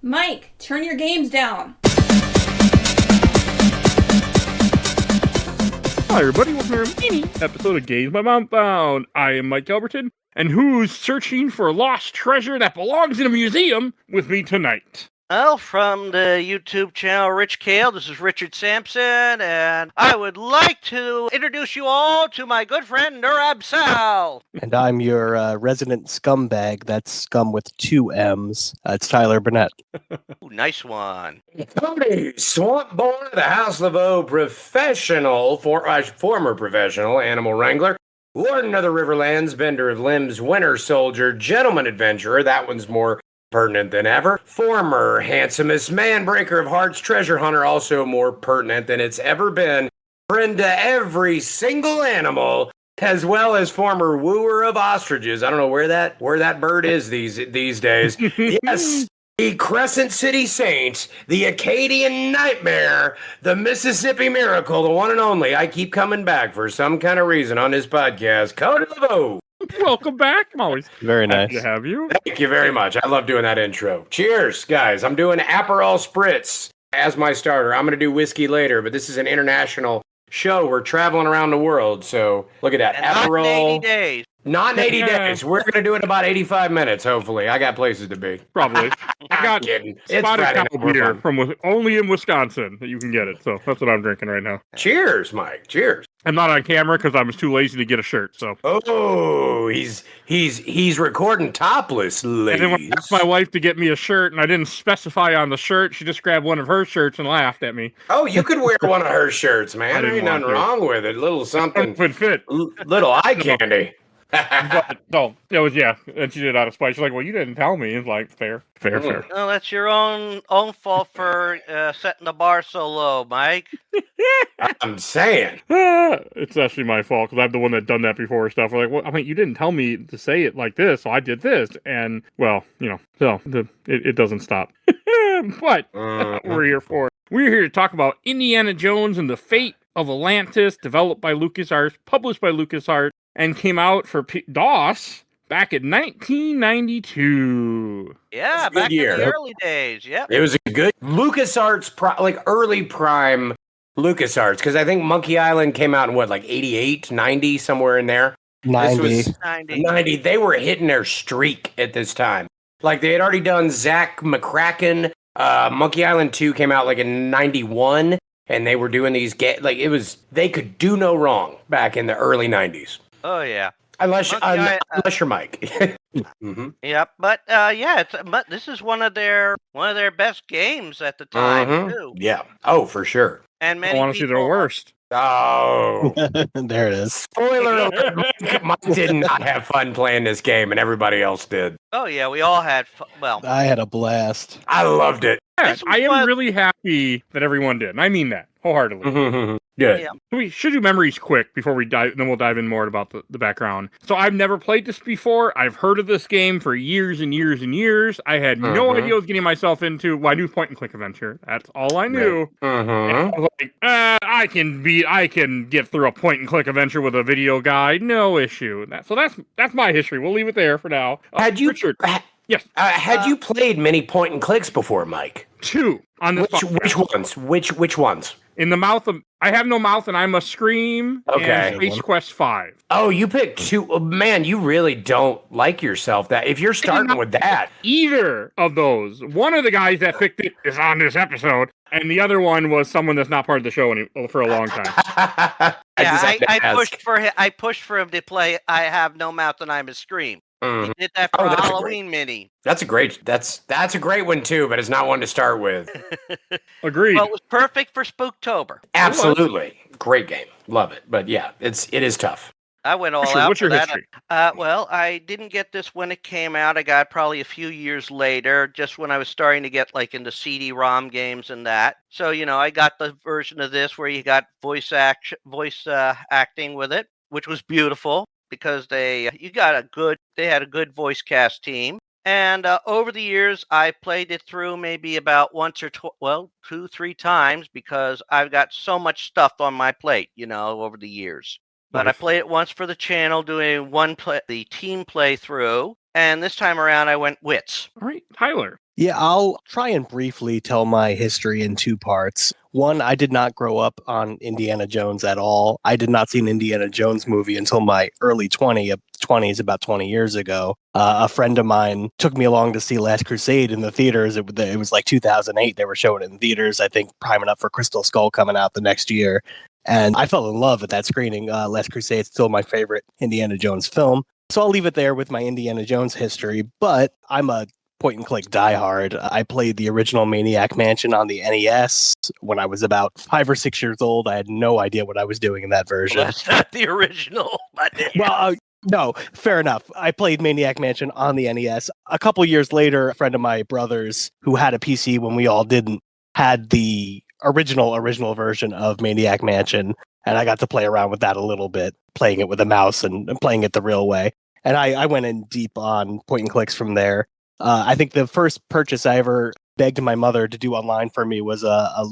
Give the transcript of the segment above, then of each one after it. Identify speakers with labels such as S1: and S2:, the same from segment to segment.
S1: Mike, turn your games down.
S2: Hi everybody, welcome to a mini episode of Games My Mom Found. I am Mike Albertin, and who's searching for a lost treasure that belongs in a museum with me tonight?
S3: Well, from the YouTube channel Rich Kale, this is Richard Sampson, and I would like to introduce you all to my good friend Nurab Sal.
S4: And I'm your resident scumbag. That's scum with two M's. It's Tyler Burnett.
S3: Ooh, nice one.
S5: Cody, swamp boy of the House Laveau, former professional animal wrangler, warden of the Riverlands, bender of limbs, winter soldier, gentleman adventurer. That one's more pertinent than ever. Former handsomest man breaker of hearts, treasure hunter, also more pertinent than it's ever been. Friend to every single animal, as well as former wooer of ostriches. I don't know where that bird is these days. Yes. The Crescent City Saint, the Acadian Nightmare, the Mississippi Miracle, the one and only. I keep coming back for some kind of reason on this podcast. Cody Laveau.
S2: Welcome back. I'm always
S4: Very
S2: happy
S4: nice.
S2: to have you.
S5: Thank you very much. I love doing that intro. Cheers, guys. I'm doing Aperol Spritz as my starter. I'm going to do whiskey later, but this is an international show. We're traveling around the world, so look at that.
S3: And
S5: Aperol.
S3: not in 80 days.
S5: Not in 80 days. We're going to do it in about 85 minutes, hopefully. I got places to be.
S2: Probably. I got
S5: kidding. It's
S2: spotted
S5: Friday
S2: cow
S5: night. We're
S2: beer
S5: fun.
S2: only in Wisconsin that you can get it. So that's what I'm drinking right now.
S5: Cheers, Mike. Cheers.
S2: I'm not on camera because I was too lazy to get a shirt. So.
S5: Oh, he's recording topless, ladies.
S2: And then when I asked my wife to get me a shirt, and I didn't specify on the shirt, she just grabbed one of her shirts and laughed at me.
S5: Oh, you could wear one of her shirts, man.
S2: I
S5: There
S2: didn't
S5: ain't nothing
S2: want to.
S5: wrong with it. Little something,
S2: It would fit.
S5: little eye candy.
S2: But, no, it was, yeah. And she did it out of spite. She's like, well, you didn't tell me. It's like, fair.
S3: Well, that's your own fault for setting the bar so low, Mike.
S5: I'm saying.
S2: It's actually my fault because I'm the one that done that before and stuff. We're like, well, I mean, you didn't tell me to say it like this, so I did this. And, well, it doesn't stop. But we're here for it. We're here to talk about Indiana Jones and the Fate of Atlantis, developed by LucasArts, published by LucasArts, and came out for DOS back in 1992.
S3: Yeah,
S5: It's a good
S3: back
S5: year.
S3: in the early days. Yep.
S5: It was a good LucasArts, early prime LucasArts, because I think Monkey Island came out in 88, 90, somewhere in there.
S4: 90.
S5: This was
S3: 90.
S5: 90. They were hitting their streak at this time. Like, they had already done Zach McCracken. Monkey Island 2 came out in 91, and they were doing these they could do no wrong back in the early 90s.
S3: Oh, yeah.
S5: Unless you're Mike.
S3: Mm-hmm. Yep, but but this is one of their best games at the time too.
S5: Yeah. Oh, for sure.
S3: And
S2: I
S3: many
S2: want to see their
S3: people
S2: worst.
S5: Oh.
S4: There it is.
S5: Spoiler alert. Mike did not have fun playing this game, and everybody else did.
S3: Oh yeah, we all had well.
S4: I had a blast.
S5: I loved it.
S2: Yeah,
S3: This was
S2: I am
S3: what-
S2: really happy that everyone did. And I mean that wholeheartedly.
S5: Good.
S3: Yeah.
S2: We should do memories quick before we dive, then we'll dive in more about the background. So I've never played this before. I've heard of this game for years and years and years. I had no idea what I was getting myself into. Well, I knew point and click adventure. That's all I knew. And I was like, I can get through a point and click adventure with a video guide, no issue. So that's my history. We'll leave it there for now. Richard, yes,
S5: Had you played many point and clicks before, Mike?
S2: 2 on this.
S5: Which ones? Which ones?
S2: In the mouth of, I have no mouth and I must scream.
S5: Okay.
S2: And Space Quest 5.
S5: Oh, you picked 2. Oh, man, you really don't like yourself. That if you're starting with that.
S2: Either of those. One of the guys that picked it is on this episode, and the other one was someone that's not part of the show for a long time.
S3: I pushed for him to play I Have No Mouth and I Must Scream. He did that for a
S5: that's
S3: Halloween mini.
S5: That's a great one too, but it's not one to start with.
S2: Agreed.
S3: Well, it was perfect for Spooktober.
S5: Absolutely. Great game. Love it. But yeah, it is tough.
S3: I went all
S2: Richard,
S3: out
S2: what's
S3: for
S2: your
S3: that.
S2: history?
S3: Well, I didn't get this when it came out. I got it probably a few years later, just when I was starting to get into CD-ROM games and that. So, I got the version of this where you got voice acting with it, which was beautiful because they had a good voice cast team. And over the years, I played it through maybe about once or 2-3 times because I've got so much stuff on my plate, over the years. But
S2: Nice.
S3: I played it once for the channel, doing the team playthrough, and this time around I went wits.
S2: All right, Tyler.
S4: Yeah, I'll try and briefly tell my history in two parts. One, I did not grow up on Indiana Jones at all. I did not see an Indiana Jones movie until my early 20s, about 20 years ago. A friend of mine took me along to see Last Crusade in the theaters. It was like 2008. They were showing it in theaters, I think, priming up for Crystal Skull coming out the next year. And I fell in love at that screening. Last Crusade is still my favorite Indiana Jones film. So I'll leave it there with my Indiana Jones history, but I'm a point and click diehard. I played the original Maniac Mansion on the NES when I was about 5 or 6 years old. I had no idea what I was doing in that version.
S3: Well, that's not the original. But
S4: Well, no, fair enough. I played Maniac Mansion on the NES. A couple years later, a friend of my brother's who had a PC when we all didn't had the original version of Maniac Mansion, and I got to play around with that a little bit, playing it with a mouse and playing it the real way. And I went in deep on point and clicks from there. I think the first purchase I ever begged my mother to do online for me was a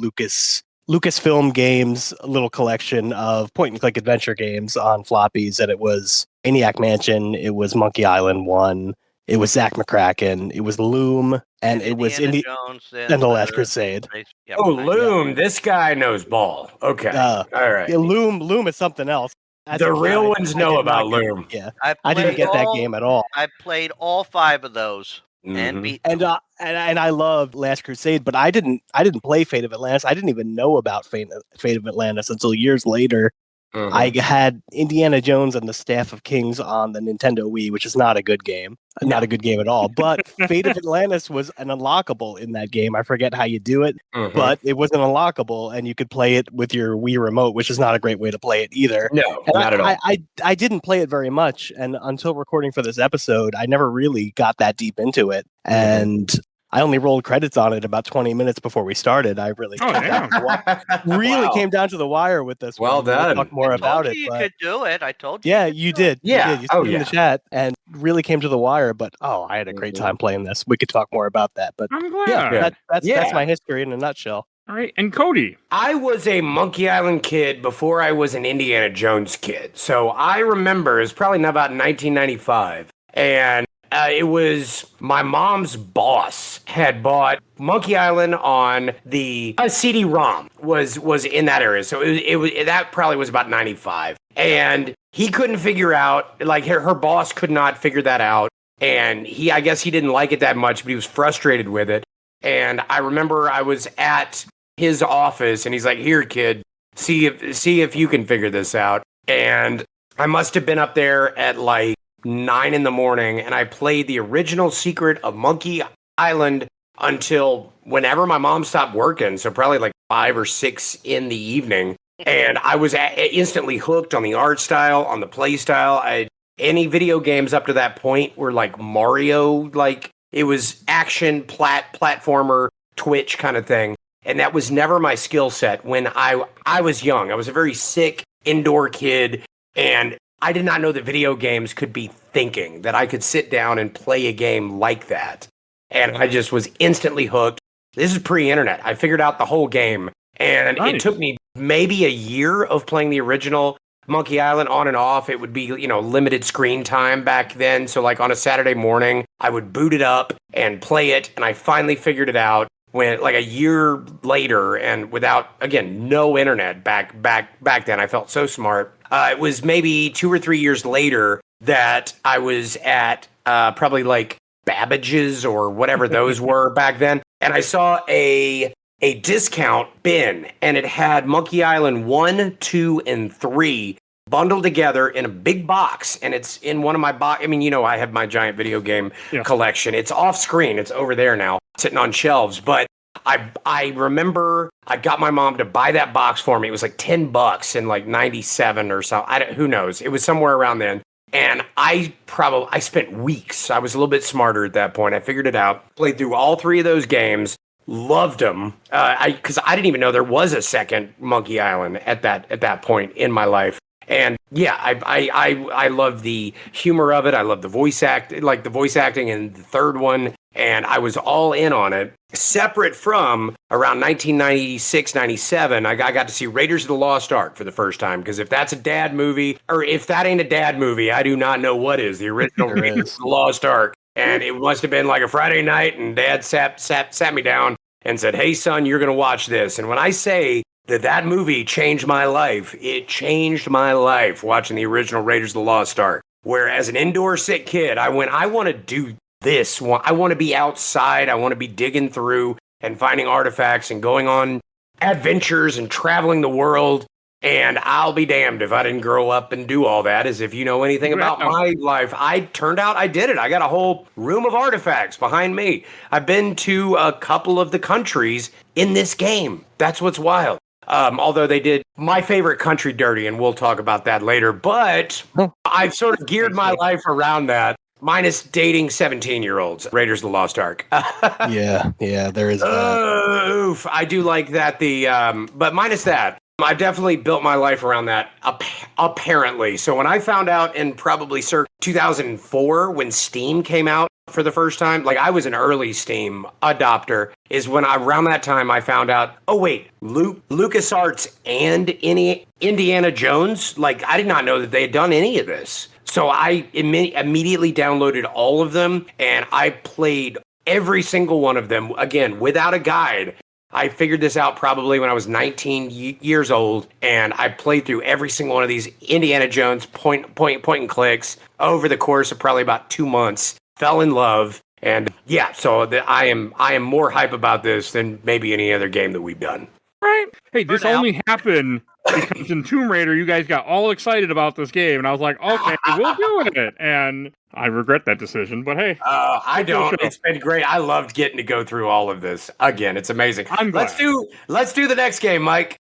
S4: Lucasfilm Games little collection of point and click adventure games on floppies, and it was Maniac Mansion, it was Monkey Island 1, it was Zack McCracken, it was Loom, and it was
S3: Jones
S4: and the Last Crusade.
S3: Yep.
S5: Oh, Loom, this guy knows ball. Okay, all right.
S4: Yeah, Loom is something else.
S5: The real ones know about Loom.
S4: Yeah, I didn't get that game at all.
S3: I played all 5 of those. And beat them.
S4: And I love Last Crusade, but I didn't play Fate of Atlantis. I didn't even know about Fate of Atlantis until years later. I had Indiana Jones and the Staff of Kings on the Nintendo Wii, which is not a good game. Not a good game at all. But Fate of Atlantis was an unlockable in that game. I forget how you do it, but it was an unlockable, and you could play it with your Wii remote, which is not a great way to play it either.
S5: No,
S4: and
S5: not at all.
S4: I didn't play it very much, and until recording for this episode, I never really got that deep into it. And I only rolled credits on it about 20 minutes before we started. I really came down to the wire with this.
S5: Well done.
S4: We'll talk more about it.
S3: You could do it. I told you.
S4: Yeah, you did.
S5: Yeah.
S4: You said in the chat and really came to the wire. But I had a great time playing this. We could talk more about that. But
S2: I'm glad.
S4: That's my history in a nutshell.
S2: All right, and Cody.
S5: I was a Monkey Island kid before I was an Indiana Jones kid. So I remember, it was probably about 1995. And it was my mom's boss had bought Monkey Island on the CD-ROM was in that area. So it was that probably was about 95. And he couldn't figure out, like her boss could not figure that out. And I guess he didn't like it that much, but he was frustrated with it. And I remember I was at his office and he's like, "Here, kid, see if you can figure this out." And I must have been up there at like 9 in the morning, and I played the original Secret of Monkey Island until whenever my mom stopped working, so probably like 5 or 6 in the evening. And I was instantly hooked on the art style, on the play style. Any video games up to that point were like Mario, like it was action, platformer, Twitch kind of thing. And that was never my skill set when I was young. I was a very sick indoor kid, and I did not know that video games could be thinking, that I could sit down and play a game like that. And I just was instantly hooked. This is pre-internet. I figured out the whole game. And It took me maybe a year of playing the original Monkey Island on and off. It would be, limited screen time back then. So like on a Saturday morning, I would boot it up and play it. And I finally figured it out when like a year later, and without, again, no internet back then. I felt so smart. It was maybe 2 or 3 years later that I was at probably like Babbage's or whatever those were back then. And I saw a discount bin, and it had Monkey Island 1, 2, and 3 bundled together in a big box. And it's in one of my box. I mean, I have my giant video game collection. It's off screen. It's over there now, sitting on shelves. But I remember I got my mom to buy that box for me. It was like $10 in like 97 or so. Who knows? It was somewhere around then. And I spent weeks. I was a little bit smarter at that point. I figured it out. Played through all 3 of those games. Loved them. Because I didn't even know there was a second Monkey Island at that point in my life. And yeah, I love the humor of it. I love the voice acting in the third one. And I was all in on it. Separate from around 1996, 97, I got to see Raiders of the Lost Ark for the first time. Because if that's a dad movie, or if that ain't a dad movie, I do not know what is. The original Raiders of the Lost Ark. And it must have been like a Friday night, and Dad sat me down and said, "Hey, son, you're going to watch this." And when I say that movie changed my life, it changed my life watching the original Raiders of the Lost Ark. Where as an indoor sick kid, I went, I want to do this. I want to be outside. I want to be digging through and finding artifacts and going on adventures and traveling the world. And I'll be damned if I didn't grow up and do all that. As if you know anything about my life, I did it. I got a whole room of artifacts behind me. I've been to a couple of the countries in this game. That's what's wild. Although they did my favorite country dirty, and we'll talk about that later. But I've sort of geared my life around that, minus dating 17-year-olds. Raiders of the Lost Ark.
S4: yeah, there is that.
S5: Oof, I do like that. But minus that. I definitely built my life around that, apparently. So when I found out in probably circa 2004, when Steam came out for the first time, like I was an early Steam adopter, is when around that time I found out, oh wait, LucasArts and Indiana Jones, like I did not know that they had done any of this. So I immediately downloaded all of them, and I played every single one of them, again, without a guide. I figured this out probably when I was 19 years old, and I played through every single one of these Indiana Jones point and clicks over the course of probably about 2 months. Fell in love, and yeah, so I am more hype about this than maybe any other game that we've done.
S2: Right? Hey, this only happened because in Tomb Raider, you guys got all excited about this game, and I was like, okay, we'll do it. And I regret that decision, but hey.
S5: I don't. It's been great. I loved getting to go through all of this. Again, it's amazing.
S2: I'm glad.
S5: Let's do the next game, Mike.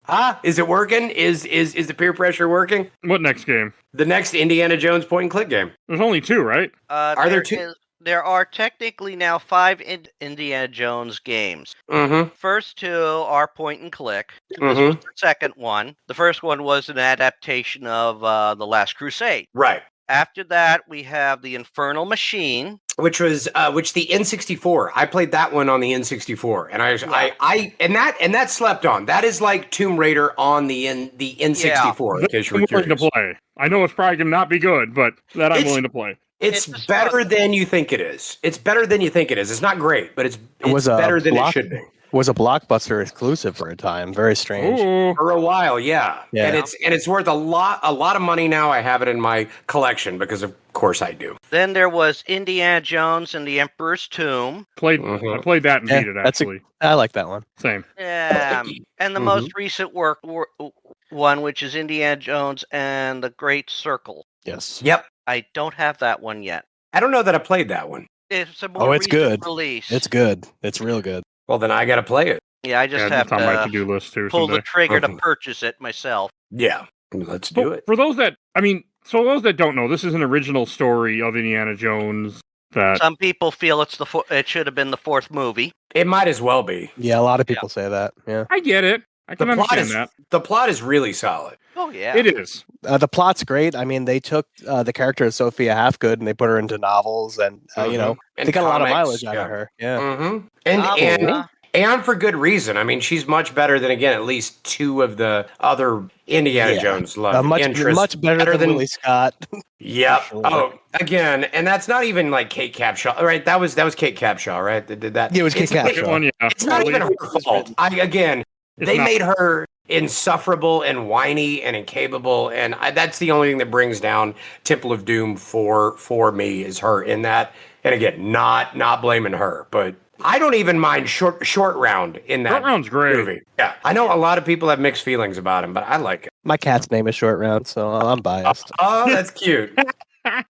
S5: Is it working? Is the peer pressure working?
S2: What next game?
S5: The next Indiana Jones point and click game.
S2: There's only 2, right?
S5: Are there 2?
S3: There are technically now 5 Indiana Jones games.
S5: Mm-hmm.
S3: First 2 are point and click.
S5: Mm-hmm.
S3: This was the second one. The first one was an adaptation of The Last Crusade.
S5: Right.
S3: After that, we have the Infernal Machine,
S5: which was the N64. I played that one on the N64, and that slept on. That is like Tomb Raider on the N64. In case you were curious.
S2: To play. I know it's probably going to not be good, but I'm willing to play.
S5: It's better than you think it is. It's better than you think it is. It's not great, but it's better than it should be.
S4: Was a Blockbuster exclusive for a time. Very strange.
S2: Ooh.
S5: For a while, yeah. And it's worth a lot of money now. I have it in my collection because of course I do.
S3: Then there was Indiana Jones and the Emperor's Tomb.
S2: I played that and beat it actually.
S4: I like that one.
S2: Same.
S3: Yeah. And the most recent one, which is Indiana Jones and the Great Circle.
S4: Yes.
S5: Yep.
S3: I don't have that one yet.
S5: I don't know that I played that one.
S3: It's a more recent
S4: good.
S3: release.
S4: It's good. It's real good.
S5: Well, then I got to play it.
S3: Yeah, I just have
S2: on my
S3: to
S2: to-do list too,
S3: pull
S2: someday.
S3: the trigger to purchase it myself.
S5: Yeah, let's do it.
S2: For those that, those that don't know, this is an original story of Indiana Jones. That
S3: some people feel it should have been the 4th movie.
S5: It might as well be.
S4: Yeah, a lot of people say that. Yeah,
S2: I get it. I can understand that.
S5: The plot is really solid.
S3: Oh yeah,
S2: it is.
S4: The plot's great. I mean, they took the character of Sophia Hafgood and they put her into novels, and
S5: and
S4: they got a lot of mileage out
S5: of
S4: her. Yeah,
S5: mm-hmm. And for good reason. I mean, she's much better than, again, at least 2 of the other Indiana Jones love interests.
S4: Much better than Willie Scott.
S5: Yep.
S4: Sure.
S5: Oh, again, and that's not even like Kate Capshaw, right? That was Kate Capshaw, right? That did that.
S4: Yeah, it was Kate Capshaw.
S5: It's not even her fault. They made her insufferable and whiny and incapable, and that's the only thing that brings down Temple of Doom for me is her in that. And again, not blaming her, but I don't even mind short round in that.
S2: Short Round's great.
S5: Movie. Yeah, I know a lot of people have mixed feelings about him, but I like it.
S4: My cat's name is Short Round, so I'm biased.
S5: Oh, that's cute.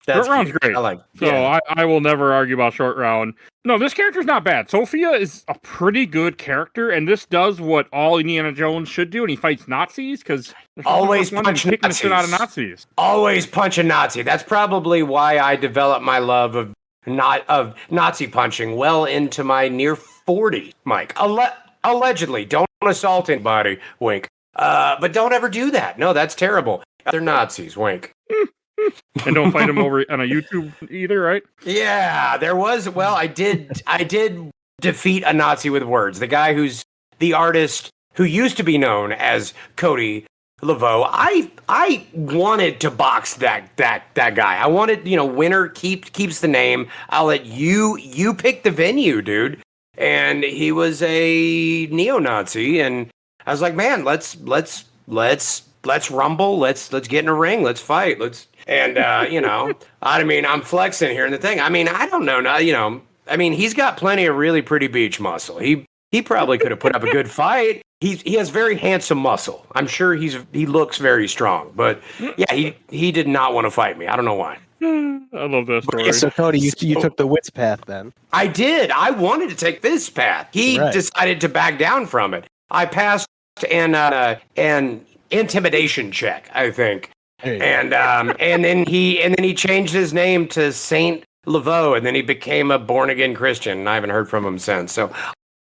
S2: Short Round's great.
S5: I like it.
S2: So yeah. I will never argue about Short Round. No, this character's not bad. Sophia is a pretty good character, and this does what all Indiana Jones should do, and he fights Nazis, because
S5: always punch
S2: kicking the shit out of Nazis.
S5: Always punch a Nazi. That's probably why I developed my love of Nazi punching well into my near 40, Mike. Allegedly, don't assault anybody, wink. But don't ever do that. No, that's terrible. They're Nazis, wink.
S2: And don't fight them over on a YouTube either, right?
S5: Yeah, there was. Well, I did defeat a Nazi with words. The guy who's the artist who used to be known as Cody Laveau. I wanted to box that guy. I wanted, winner keeps the name. I'll let you pick the venue, dude. And he was a neo-Nazi, and I was like, man, let's rumble, let's get in a ring, let's fight, I mean, I'm flexing here in the thing. I mean, I don't know, I mean, he's got plenty of really pretty beach muscle. He probably could have put up a good fight. He has very handsome muscle. I'm sure he looks very strong, but yeah, he did not want to fight me. I don't know why.
S2: I love that story.
S4: Yeah, so Cody, you took the wits path then.
S5: I did. I wanted to take this path. He decided to back down from it. I passed an intimidation check, I think, and then he changed his name to Saint Laveau, and then he became a born again Christian. And I haven't heard from him since. So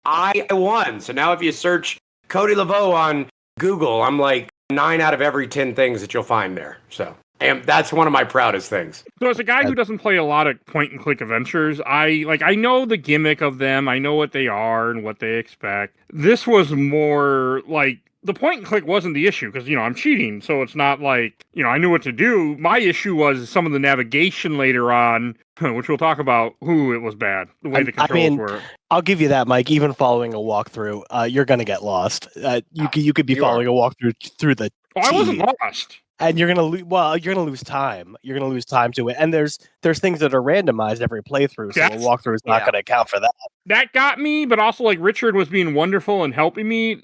S5: I won. So now if you search Cody Laveau on Google, I'm like 9 out of every 10 things that you'll find there. So. And that's one of my proudest things.
S2: So as a guy who doesn't play a lot of point-and-click adventures, I know the gimmick of them. I know what they are and what they expect. This was more like the point-and-click wasn't the issue because, I'm cheating. So it's not like, I knew what to do. My issue was some of the navigation later on, which we'll talk about, it was bad. The way the controls were.
S4: I'll give you that, Mike. Even following a walkthrough, you're going to get lost. You could be following a walkthrough through the
S2: I wasn't lost.
S4: And you're gonna lose time. You're gonna lose time to it. And there's things that are randomized every playthrough, so a walkthrough is not gonna account for that.
S2: That got me, but also like Richard was being wonderful and helping me.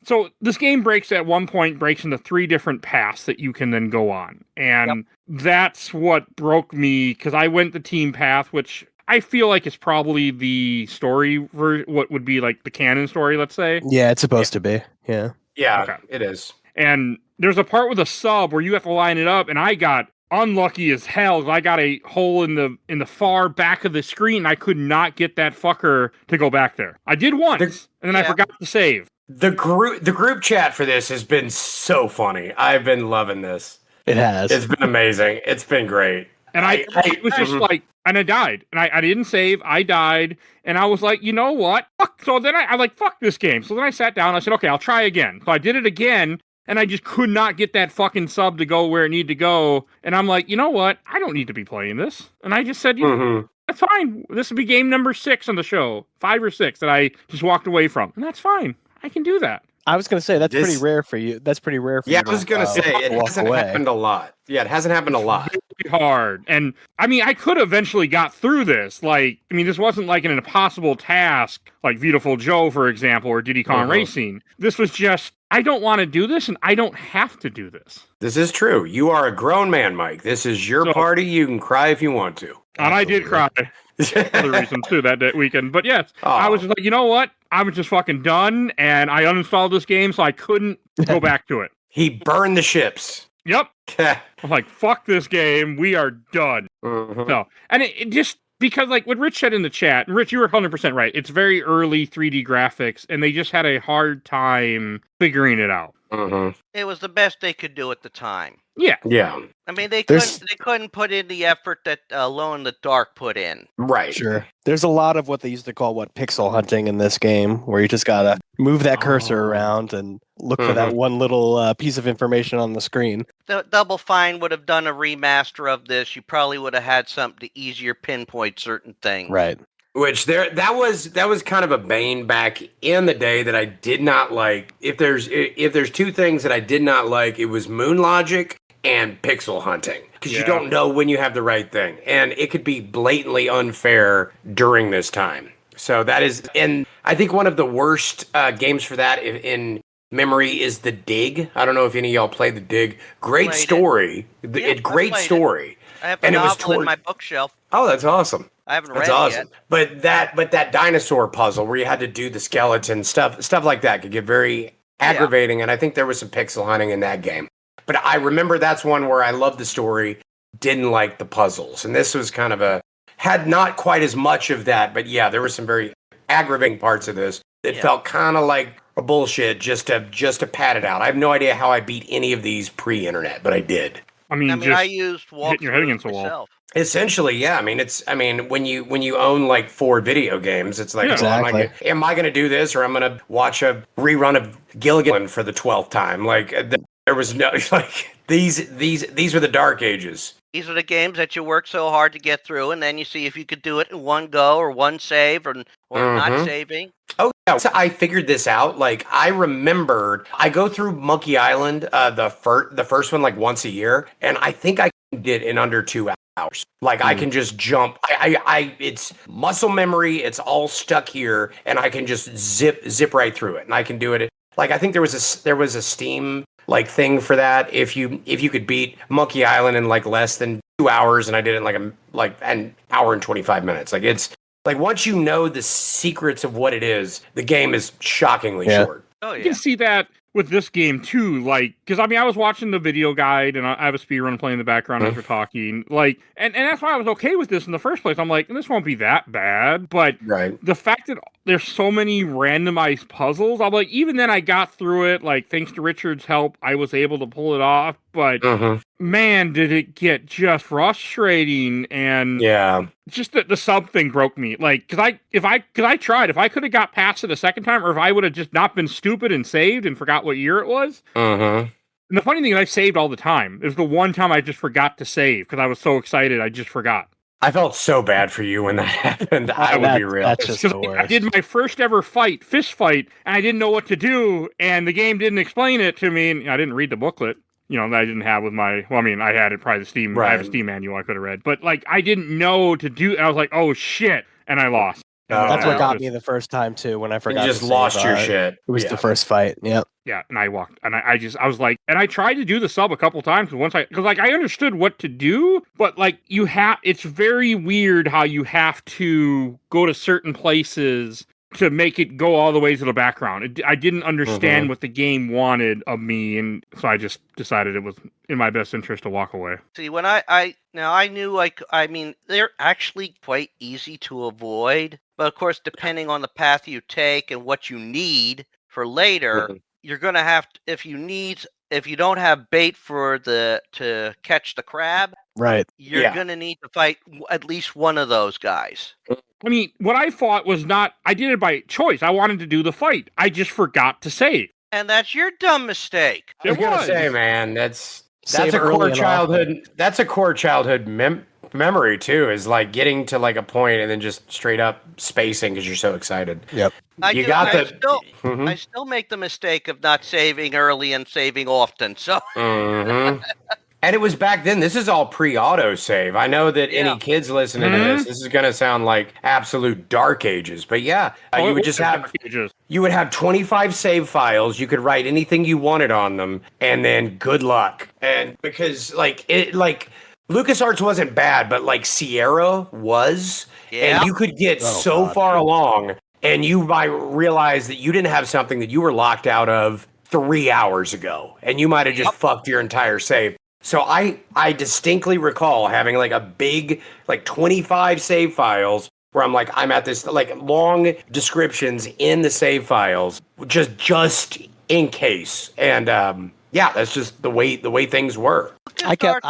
S2: So this game breaks into 3 different paths that you can then go on, and that's what broke me because I went the team path, which I feel like is probably the story what would be like the canon story, let's say.
S4: Yeah, it's supposed to be. Yeah.
S5: Yeah,
S2: okay.
S5: It is.
S2: And there's a part with a sub where you have to line it up, and I got unlucky as hell. I got a hole in the far back of the screen. I could not get that fucker to go back there. I did once, and then I forgot to save.
S5: The group chat for this has been so funny. I've been loving this.
S4: It has.
S5: It's been amazing. It's been great.
S2: And I was just like, and I died. And I didn't save. I died. And I was like, you know what? Fuck. So then I like, fuck this game. So then I sat down. I said, okay, I'll try again. So I did it again. And I just could not get that fucking sub to go where it needed to go. And I'm like, you know what? I don't need to be playing this. And I just said, that's fine. This will be game number 6 on the show. 5 or 6 that I just walked away from. And that's fine. I can do that.
S4: I was going to say, that's pretty rare for you. That's pretty rare for you.
S5: Yeah, I was going to say, it hasn't happened a lot. Yeah, it hasn't happened a lot.
S2: Really hard. And, I mean, I could have eventually got through this. Like, I mean, this wasn't like an impossible task, like Beautiful Joe, for example, or Diddy Kong Racing. This was just, I don't want to do this, and I don't have to do this.
S5: This is true. You are a grown man, Mike. This is your party. You can cry if you want to.
S2: And I did cry. Other reasons, too, that weekend. But yes, I was just like, you know what? I was just fucking done, and I uninstalled this game, so I couldn't go back to it.
S5: He burned the ships.
S2: Yep. I'm like, fuck this game. We are done. No. And it just, because like what Rich said in the chat, and Rich, you were 100% right. It's very early 3D graphics, and they just had a hard time figuring it out.
S3: It was the best they could do at the time.
S2: Yeah.
S5: Yeah.
S3: I mean, they couldn't put in the effort that Alone in the Dark put in.
S5: Right.
S4: Sure. There's a lot of what they used to call pixel hunting in this game, where you just gotta move that cursor around and look for that one little piece of information on the screen.
S3: Double Fine would have done a remaster of this. You probably would have had something to easier pinpoint certain things.
S4: Right.
S5: Which that was kind of a bane back in the day that I did not like. If there's 2 things that I did not like, it was moon logic and pixel hunting, because you don't know when you have the right thing, and it could be blatantly unfair during this time. So that is, and I think one of the worst games for that in memory is The Dig. I don't know if any of y'all played The Dig. Great story. Great story.
S3: I have the novel in my bookshelf.
S5: Oh, that's awesome.
S3: I haven't read it yet.
S5: But that dinosaur puzzle where you had to do the skeleton stuff like that could get very aggravating, and I think there was some pixel hunting in that game. But I remember that's one where I loved the story, didn't like the puzzles, and this was kind of had not quite as much of that, but yeah, there were some very aggravating parts of this that felt kind of like a bullshit just to pad it out. I have no idea how I beat any of these pre-internet, but I did.
S2: I mean,
S3: I used
S2: hitting your head against the wall.
S5: Essentially, yeah. I mean, when you own like 4 video games, it's like,
S4: exactly.
S5: Am I going to do this, or I'm going to watch a rerun of Gilligan for the 12th time? Like, There was no like these were the dark ages.
S3: These are the games that you work so hard to get through, and then you see if you could do it in one go or one save or not saving.
S5: Oh yeah, so I figured this out. Like I remembered, I go through Monkey Island, the first one like once a year, and I think I did in under 2 hours. Like I can just jump. I it's muscle memory. It's all stuck here, and I can just zip right through it, and I can do it. Like I think there was a Steam like thing for that. If you could beat Monkey Island in like less than 2 hours, and I did it in like an hour and 25 minutes. Like it's like once you know the secrets of what it is, the game is shockingly short.
S3: Oh yeah.
S2: You can see that with this game too, like, because I mean, I was watching the video guide and I have a speedrun playing in the background as we're talking, like, and that's why I was okay with this in the first place. I'm like, this won't be that bad, but the fact that there's so many randomized puzzles, I'm like, even then I got through it, like, thanks to Richard's help, I was able to pull it off, but man, did it get just frustrating, and just the sub thing broke me. Like, because I tried, if I could have got past it a second time, or if I would have just not been stupid and saved and forgot what year it was. And the funny thing is, I saved all the time. It was the one time I just forgot to save because I was so excited, I just forgot.
S5: I felt so bad for you when that happened. I will be real.
S4: That's just the worst.
S2: I did my first ever fist fight, and I didn't know what to do, and the game didn't explain it to me, and I didn't read the booklet. You know, that I didn't have with my, well, I mean, I had it probably the Steam, I have a Steam manual I could have read, but like, I didn't know to do, I was like, oh shit, and I lost.
S4: That's what got me the first time too, when I forgot
S5: you just lost your shit.
S4: It was the first fight,
S2: Yeah, and I walked, and I was like, and I tried to do the sub a couple times, but because like, I understood what to do, but like, it's very weird how you have to go to certain places to make it go all the way to the background. I didn't understand what the game wanted of me, and so I just decided it was in my best interest to walk away.
S3: See, when I knew, like, I mean, they're actually quite easy to avoid, but of course, depending on the path you take and what you need for later, you're gonna have to, if you don't have bait to catch the crab, you're gonna need to fight at least one of those guys.
S2: I mean, what I thought was I did it by choice. I wanted to do the fight. I just forgot to save.
S3: And that's your dumb mistake.
S5: I was gonna say, man, that's a core childhood. That's a core childhood memory too. Is like getting to like a point and then just straight up spacing because you're so excited.
S4: Yep.
S3: I still make the mistake of not saving early and saving often. So.
S5: And it was back then. This is all pre-auto save. I know that any kids listening to this is going to sound like absolute dark ages. But you would just have you would have 25 save files. You could write anything you wanted on them, and then good luck. And because LucasArts wasn't bad, but like Sierra was, and you could get far along, and you might realize that you didn't have something that you were locked out of 3 hours ago, and you might have just fucked your entire save. So I distinctly recall having like a big, like 25 save files where I'm at this like long descriptions in the save files, just in case. And that's just the way things were.
S4: I kept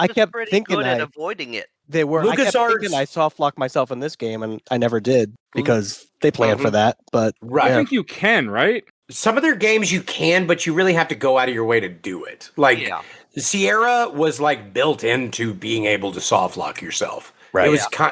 S4: thinking
S3: good at avoiding it.
S4: They were. I kept thinking I soft locked myself in this game, and I never did because they planned for that. But
S2: I think you can, right?
S5: Some of their games you can, but you really have to go out of your way to do it. Like Sierra was like built into being able to soft lock yourself. Right.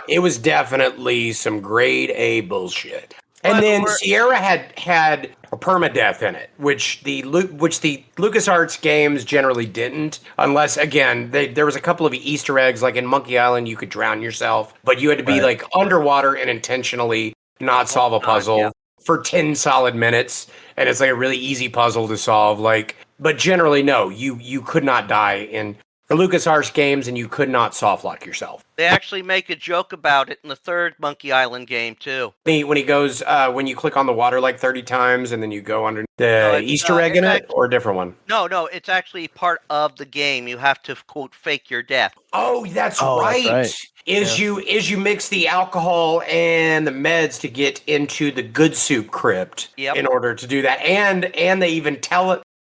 S5: It was definitely some grade A bullshit. And then Sierra had a permadeath in it, which the LucasArts games generally didn't, unless again there was a couple of Easter eggs, like in Monkey Island you could drown yourself, but you had to be like underwater and intentionally not solve a puzzle for 10 solid minutes, and it's like a really easy puzzle to solve. Like, but generally no, you could not die in the LucasArts games, and you could not soft lock yourself.
S3: They actually make a joke about it in the third Monkey Island game too.
S5: When he goes, when you click on the water like 30 times, and then you go under the Easter egg in it, or a different one?
S3: No, it's actually part of the game. You have to quote fake your death.
S5: Oh, that's right. You mix the alcohol and the meds to get into the good soup crypt in order to do that, and they even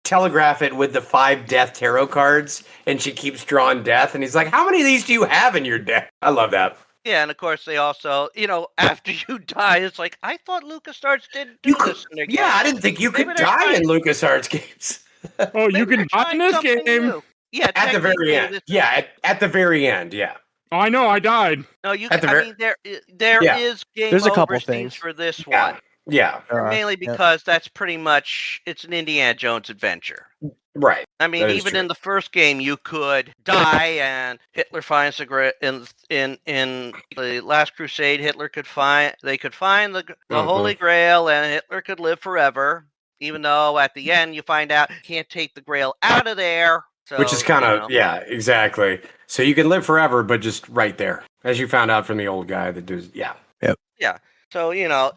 S5: telegraph it with the 5 death tarot cards, and she keeps drawing death, and he's like, how many of these do you have in your deck? I love that.
S3: Yeah, and of course they also, after you die, it's like, I thought LucasArts didn't do this in their games.
S5: Yeah, I didn't think you could die in LucasArts games.
S2: Oh, you
S3: Maybe
S2: can
S3: they're
S2: die in
S3: trying
S2: this
S3: something
S2: game.
S3: new. Yeah,
S5: At the very
S3: technically,
S5: end.
S3: this-
S5: Yeah, at the very end. Yeah.
S2: Oh, I know, I died.
S3: No, you.
S5: At the
S3: I
S5: ver-
S3: mean, there
S5: Yeah.
S3: is game
S4: There's a
S3: over
S4: couple
S3: scenes
S4: things.
S3: for this
S5: Yeah.
S3: one,
S5: Yeah.
S4: There are.
S3: mainly
S4: Yep.
S3: because that's pretty much it's an Indiana Jones adventure.
S5: Right.
S3: I mean,
S5: That is
S3: even
S5: true.
S3: in the first game, you could die, and Hitler finds the in the Last Crusade. They could find the Holy Grail, and Hitler could live forever. Even though at the end you find out you can't take the Grail out of there. So,
S5: Which is kind of, yeah, exactly. So you can live forever, but just right there. As you found out from the old guy that does, yeah.
S3: Yeah. So,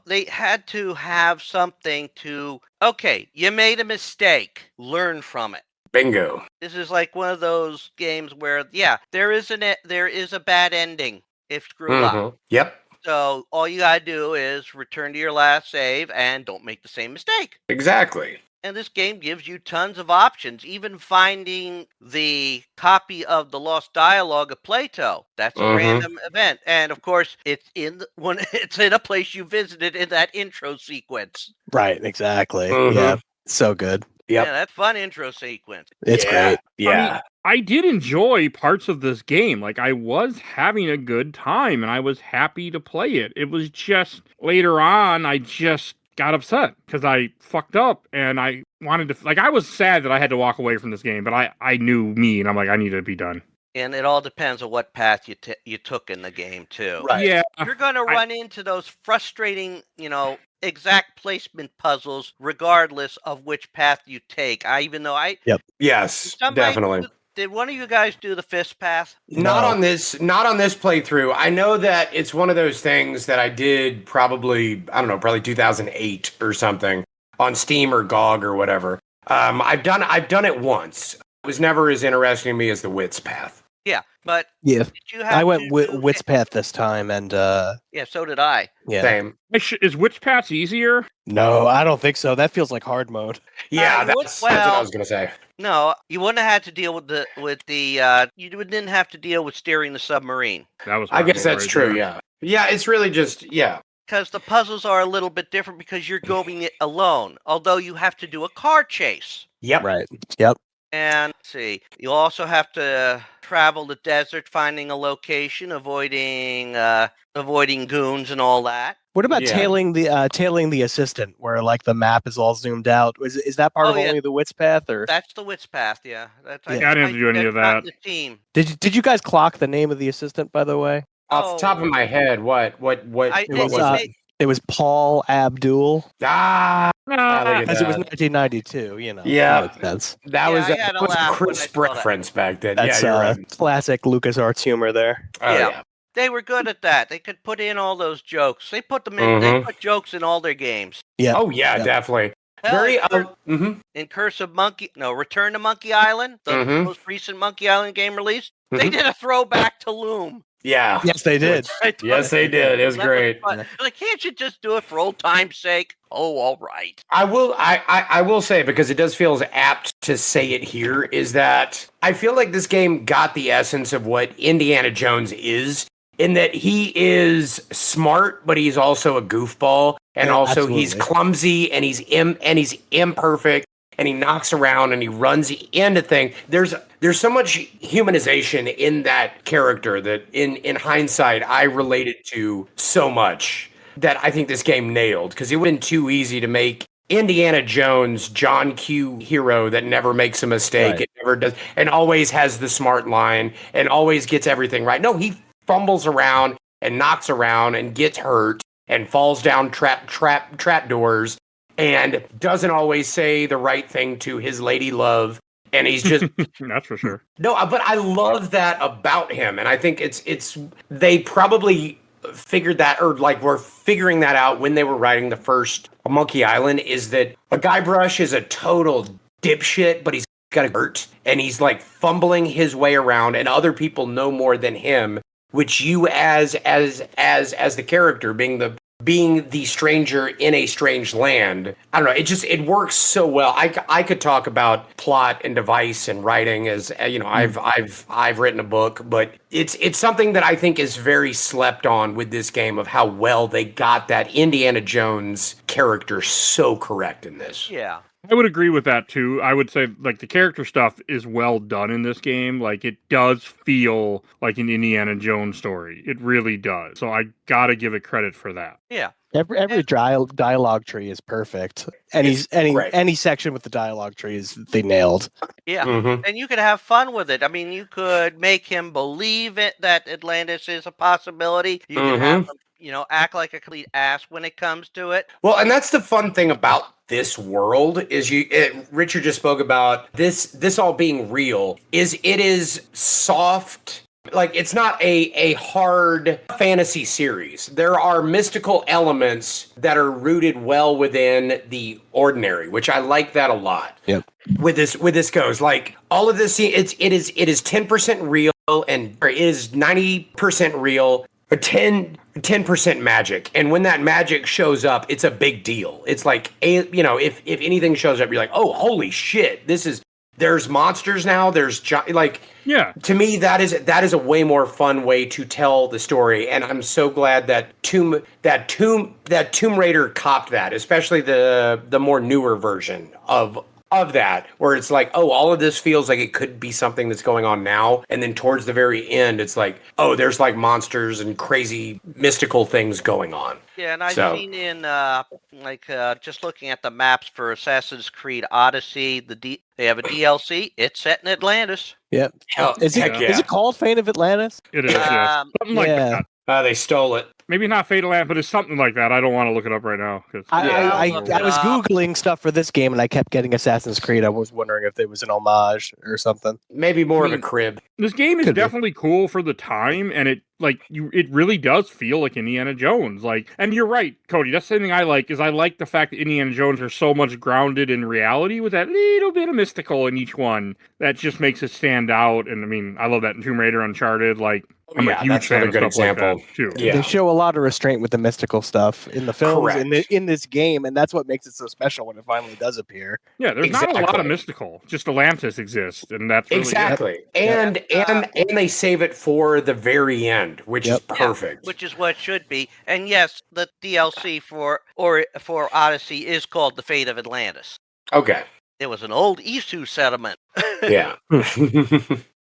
S3: they had to have something to, okay, you made a mistake, learn from it.
S5: Bingo.
S3: This is like one of those games where, yeah, there is a bad ending if screwed up.
S5: Yep.
S3: So all you gotta do is return to your last save and don't make the same mistake.
S5: Exactly.
S3: And this game gives you tons of options, even finding the copy of the Lost Dialogue of Plato. That's a random event. And of course, it's in a place you visited in that intro sequence.
S4: Right, exactly.
S5: Mhm.
S4: Yeah, so good.
S5: Yep.
S3: Yeah, that's fun intro sequence.
S4: It's great.
S5: Yeah.
S2: I did enjoy parts of this game. Like, I was having a good time, and I was happy to play it. It was just, later on, I just got upset because I fucked up, and I wanted to, like, I was sad that I had to walk away from this game, but I knew me, and I'm like, I need to be done.
S3: And it all depends on what path you took in the game, too.
S4: Right.
S2: Yeah.
S3: You're going to run into those frustrating, exact placement puzzles regardless of which path you take.
S5: Yes, definitely.
S3: Did one of you guys do the fist path?
S5: Not on this playthrough. I know that it's one of those things that I did probably 2008 or something on Steam or GOG or whatever. I've done it once. It was never as interesting to me as the Wits path.
S3: Yeah, but
S4: Yeah,
S3: did you have
S4: I went
S3: to
S4: with
S3: do-
S4: Wits Path this time, and
S3: Yeah, so did I.
S4: yeah.
S5: Same.
S2: Is Witch Paths easier?
S4: No, I don't think so. That feels like hard mode.
S5: Yeah,
S3: you would-
S5: that's what I was gonna say.
S3: No, you wouldn't have had to deal with you didn't have to deal with steering the submarine.
S2: That was.
S5: I guess
S2: horrible
S5: that's
S2: right
S5: true.
S2: there.
S5: Yeah. Yeah, it's really just
S3: Because the puzzles are a little bit different because you're going it alone. Although you have to do a car chase.
S5: Yep.
S4: Right. Yep.
S3: And let's see, you also have to travel the desert, finding a location, avoiding goons and all that.
S4: What about
S5: Yeah.
S4: tailing the assistant, where like the map is all zoomed out? Is that part of
S3: Oh, yeah.
S4: only the Wits Path, or
S3: That's the Wits Path, yeah.
S4: Yeah.
S2: I didn't have to do any of that.
S3: The team.
S4: did you guys clock the name of the assistant, by the way?
S5: Off the top of my head, what
S3: I-
S4: It was,
S3: it-
S4: It was Paul Abdul,
S5: look at
S4: because it was
S5: that.
S4: 1992.
S5: Yeah.
S4: that makes sense.
S5: That
S3: Yeah,
S5: was
S3: I had
S5: that
S3: a
S5: was a
S3: laugh when I
S5: crisp
S3: saw that.
S5: reference back then.
S4: That's
S5: yeah, you're right.
S4: classic LucasArts humor there.
S5: Oh,
S3: Yeah. They were good at that. They could put in all those jokes. They put them in. They
S5: Mhm.
S3: put jokes in all their games.
S4: Yeah.
S5: Oh yeah,
S4: Yeah.
S5: definitely.
S3: Hell,
S5: Very
S3: in Return to Monkey Island, the
S5: Mhm.
S3: most recent Monkey Island game released. They
S5: Mhm.
S3: did a throwback to Loom.
S5: Yeah.
S4: Yes, they did.
S5: Yes, they did. It was
S3: That
S5: great.
S3: fun. Like, can't you just do it for old time's sake? Oh, all right.
S5: I will say, because it does feel as apt to say it here, is that I feel like this game got the essence of what Indiana Jones is, in that he is smart, but he's also a goofball, and
S4: Yeah,
S5: also he's
S4: absolutely.
S5: clumsy, and he's imperfect, and he knocks around and he runs into things. There's so much humanization in that character that in hindsight I related to so much that I think this game nailed, because it would have been too easy to make Indiana Jones John Q hero that never makes a mistake.
S4: Right.
S5: It never does, and always has the smart line and always gets everything right. No, he fumbles around and knocks around and gets hurt and falls down trap doors and doesn't always say the right thing to his lady love. And he's just
S2: That's for sure.
S5: no, but I love that about him, and I think it's they probably figured that, or like were figuring that out when they were writing the first Monkey Island, is that a Guybrush is a total dipshit, but he's got a hurt, and he's like fumbling his way around, and other people know more than him, which you as the character being the stranger in a strange land. I don't know. It works so well. I could talk about plot and device and writing, as you know, I've written a book, but it's something that I think is very slept on with this game, of how well they got that Indiana Jones character so correct in this.
S3: Yeah.
S2: I would agree with that too. I would say like the character stuff is well done in this game. Like it does feel like an Indiana Jones story. It really does. So I gotta give it credit for that.
S3: Yeah.
S4: Every dialogue tree is perfect.
S5: Great.
S4: Any section with the dialogue trees they nailed.
S3: Yeah.
S5: Mhm.
S3: And you could have fun with it. I mean, you could make him believe it that Atlantis is a possibility. You can have him, act like a complete ass when it comes to it.
S5: Well, and that's the fun thing about this world is Richard just spoke about this all being real is it is soft. Like it's not a hard fantasy series. There are mystical elements that are rooted well within the ordinary, which I like that a lot.
S4: Yep.
S5: With this goes like all of this. It is 10% real and it is 90% real. 10% magic, and when that magic shows up, it's a big deal. It's like if anything shows up, you're like, oh, holy shit! There's monsters now.
S2: Yeah.
S5: To me, that is a way more fun way to tell the story, and I'm so glad that Tomb Raider copped that, especially the more newer version of that, where it's like, oh, all of this feels like it could be something that's going on now, and then towards the very end, it's like, oh, there's like monsters and crazy mystical things going on.
S3: Yeah, and I've seen in just looking at the maps for Assassin's Creed Odyssey, they have a DLC. It's set in Atlantis.
S4: Yep. Is it called Fate of Atlantis?
S2: It is. Yes. Something like that.
S5: They stole it.
S2: Maybe not Fatal Ant, but it's something like that. I don't want to look it up right now.
S4: I was Googling stuff for this game and I kept getting Assassin's Creed. I was wondering if there was an homage or something.
S5: Maybe more of a crib.
S2: This game is definitely cool for the time, and it really does feel like Indiana Jones. And you're right, Cody. That's the thing I like, is I like the fact that Indiana Jones are so much grounded in reality with that little bit of mystical in each one. That just makes it stand out. And I mean, I love that in Tomb Raider, Uncharted. I'm a huge fan of stuff like that too.
S5: Yeah.
S4: They show a lot of restraint with the mystical stuff in the films, in this game, and that's what makes it so special when it finally does appear.
S2: Yeah, there's not a lot of mystical. Just Atlantis exists, and that's really
S5: and they save it for the very end, which is perfect.
S3: Yeah, which is what it should be. And yes, the DLC for Odyssey is called The Fate of Atlantis.
S5: Okay.
S3: It was an old Isu settlement.
S5: Yeah.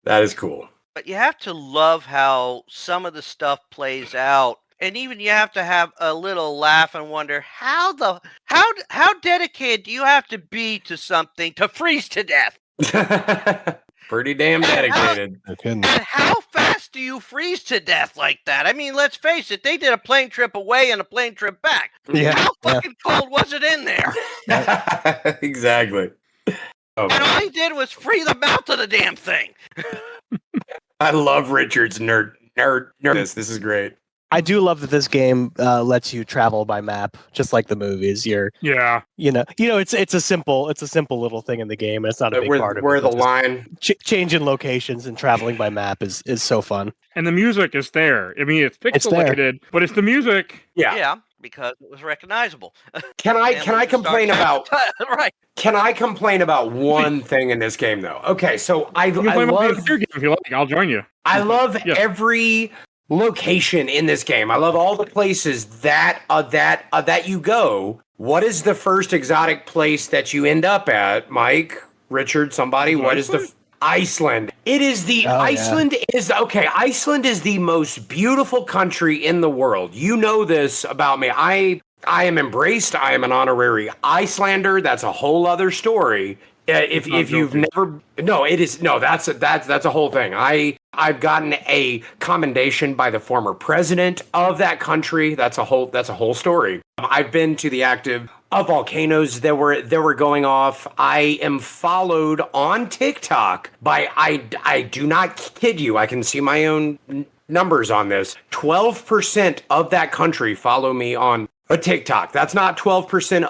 S5: That is cool.
S3: But you have to love how some of the stuff plays out. And even you have to have a little laugh and wonder how dedicated do you have to be to something to freeze to death?
S5: Pretty damn dedicated.
S3: And how fast do you freeze to death like that? I mean, let's face it, they did a plane trip away and a plane trip back.
S4: Yeah.
S3: How fucking cold was it in there?
S5: Exactly.
S3: And all he did was free the mouth of the damn thing.
S5: I love Richard's nerdness. This is great.
S4: I do love that this game lets you travel by map, just like the movies. It's a simple little thing in the game. It's not a big part of it.
S5: Where the line
S4: changing locations and traveling by map is so fun.
S2: And the music is there. I mean, it's pixelated, but it's the music.
S3: Yeah, because it was recognizable.
S5: Can I complain about
S3: right?
S5: Can I complain about one thing in this game though? Okay, so I love
S2: your game if you like. I'll join you.
S5: I love every location in this game. I love all the places that you go. What is the first exotic place that you end up at, Mike, Richard, somebody? What is the Iceland? It is the Iceland is the most beautiful country in the world. You know this about me. I am embraced. I am an honorary Icelander. That's a whole other story. If you've never, that's a whole thing. I've gotten a commendation by the former president of that country. That's a whole story. I've been to the active volcanoes that were going off. I am followed on TikTok by I do not kid you. I can see my own numbers on this. 12% of that country follow me on a TikTok. That's not 12%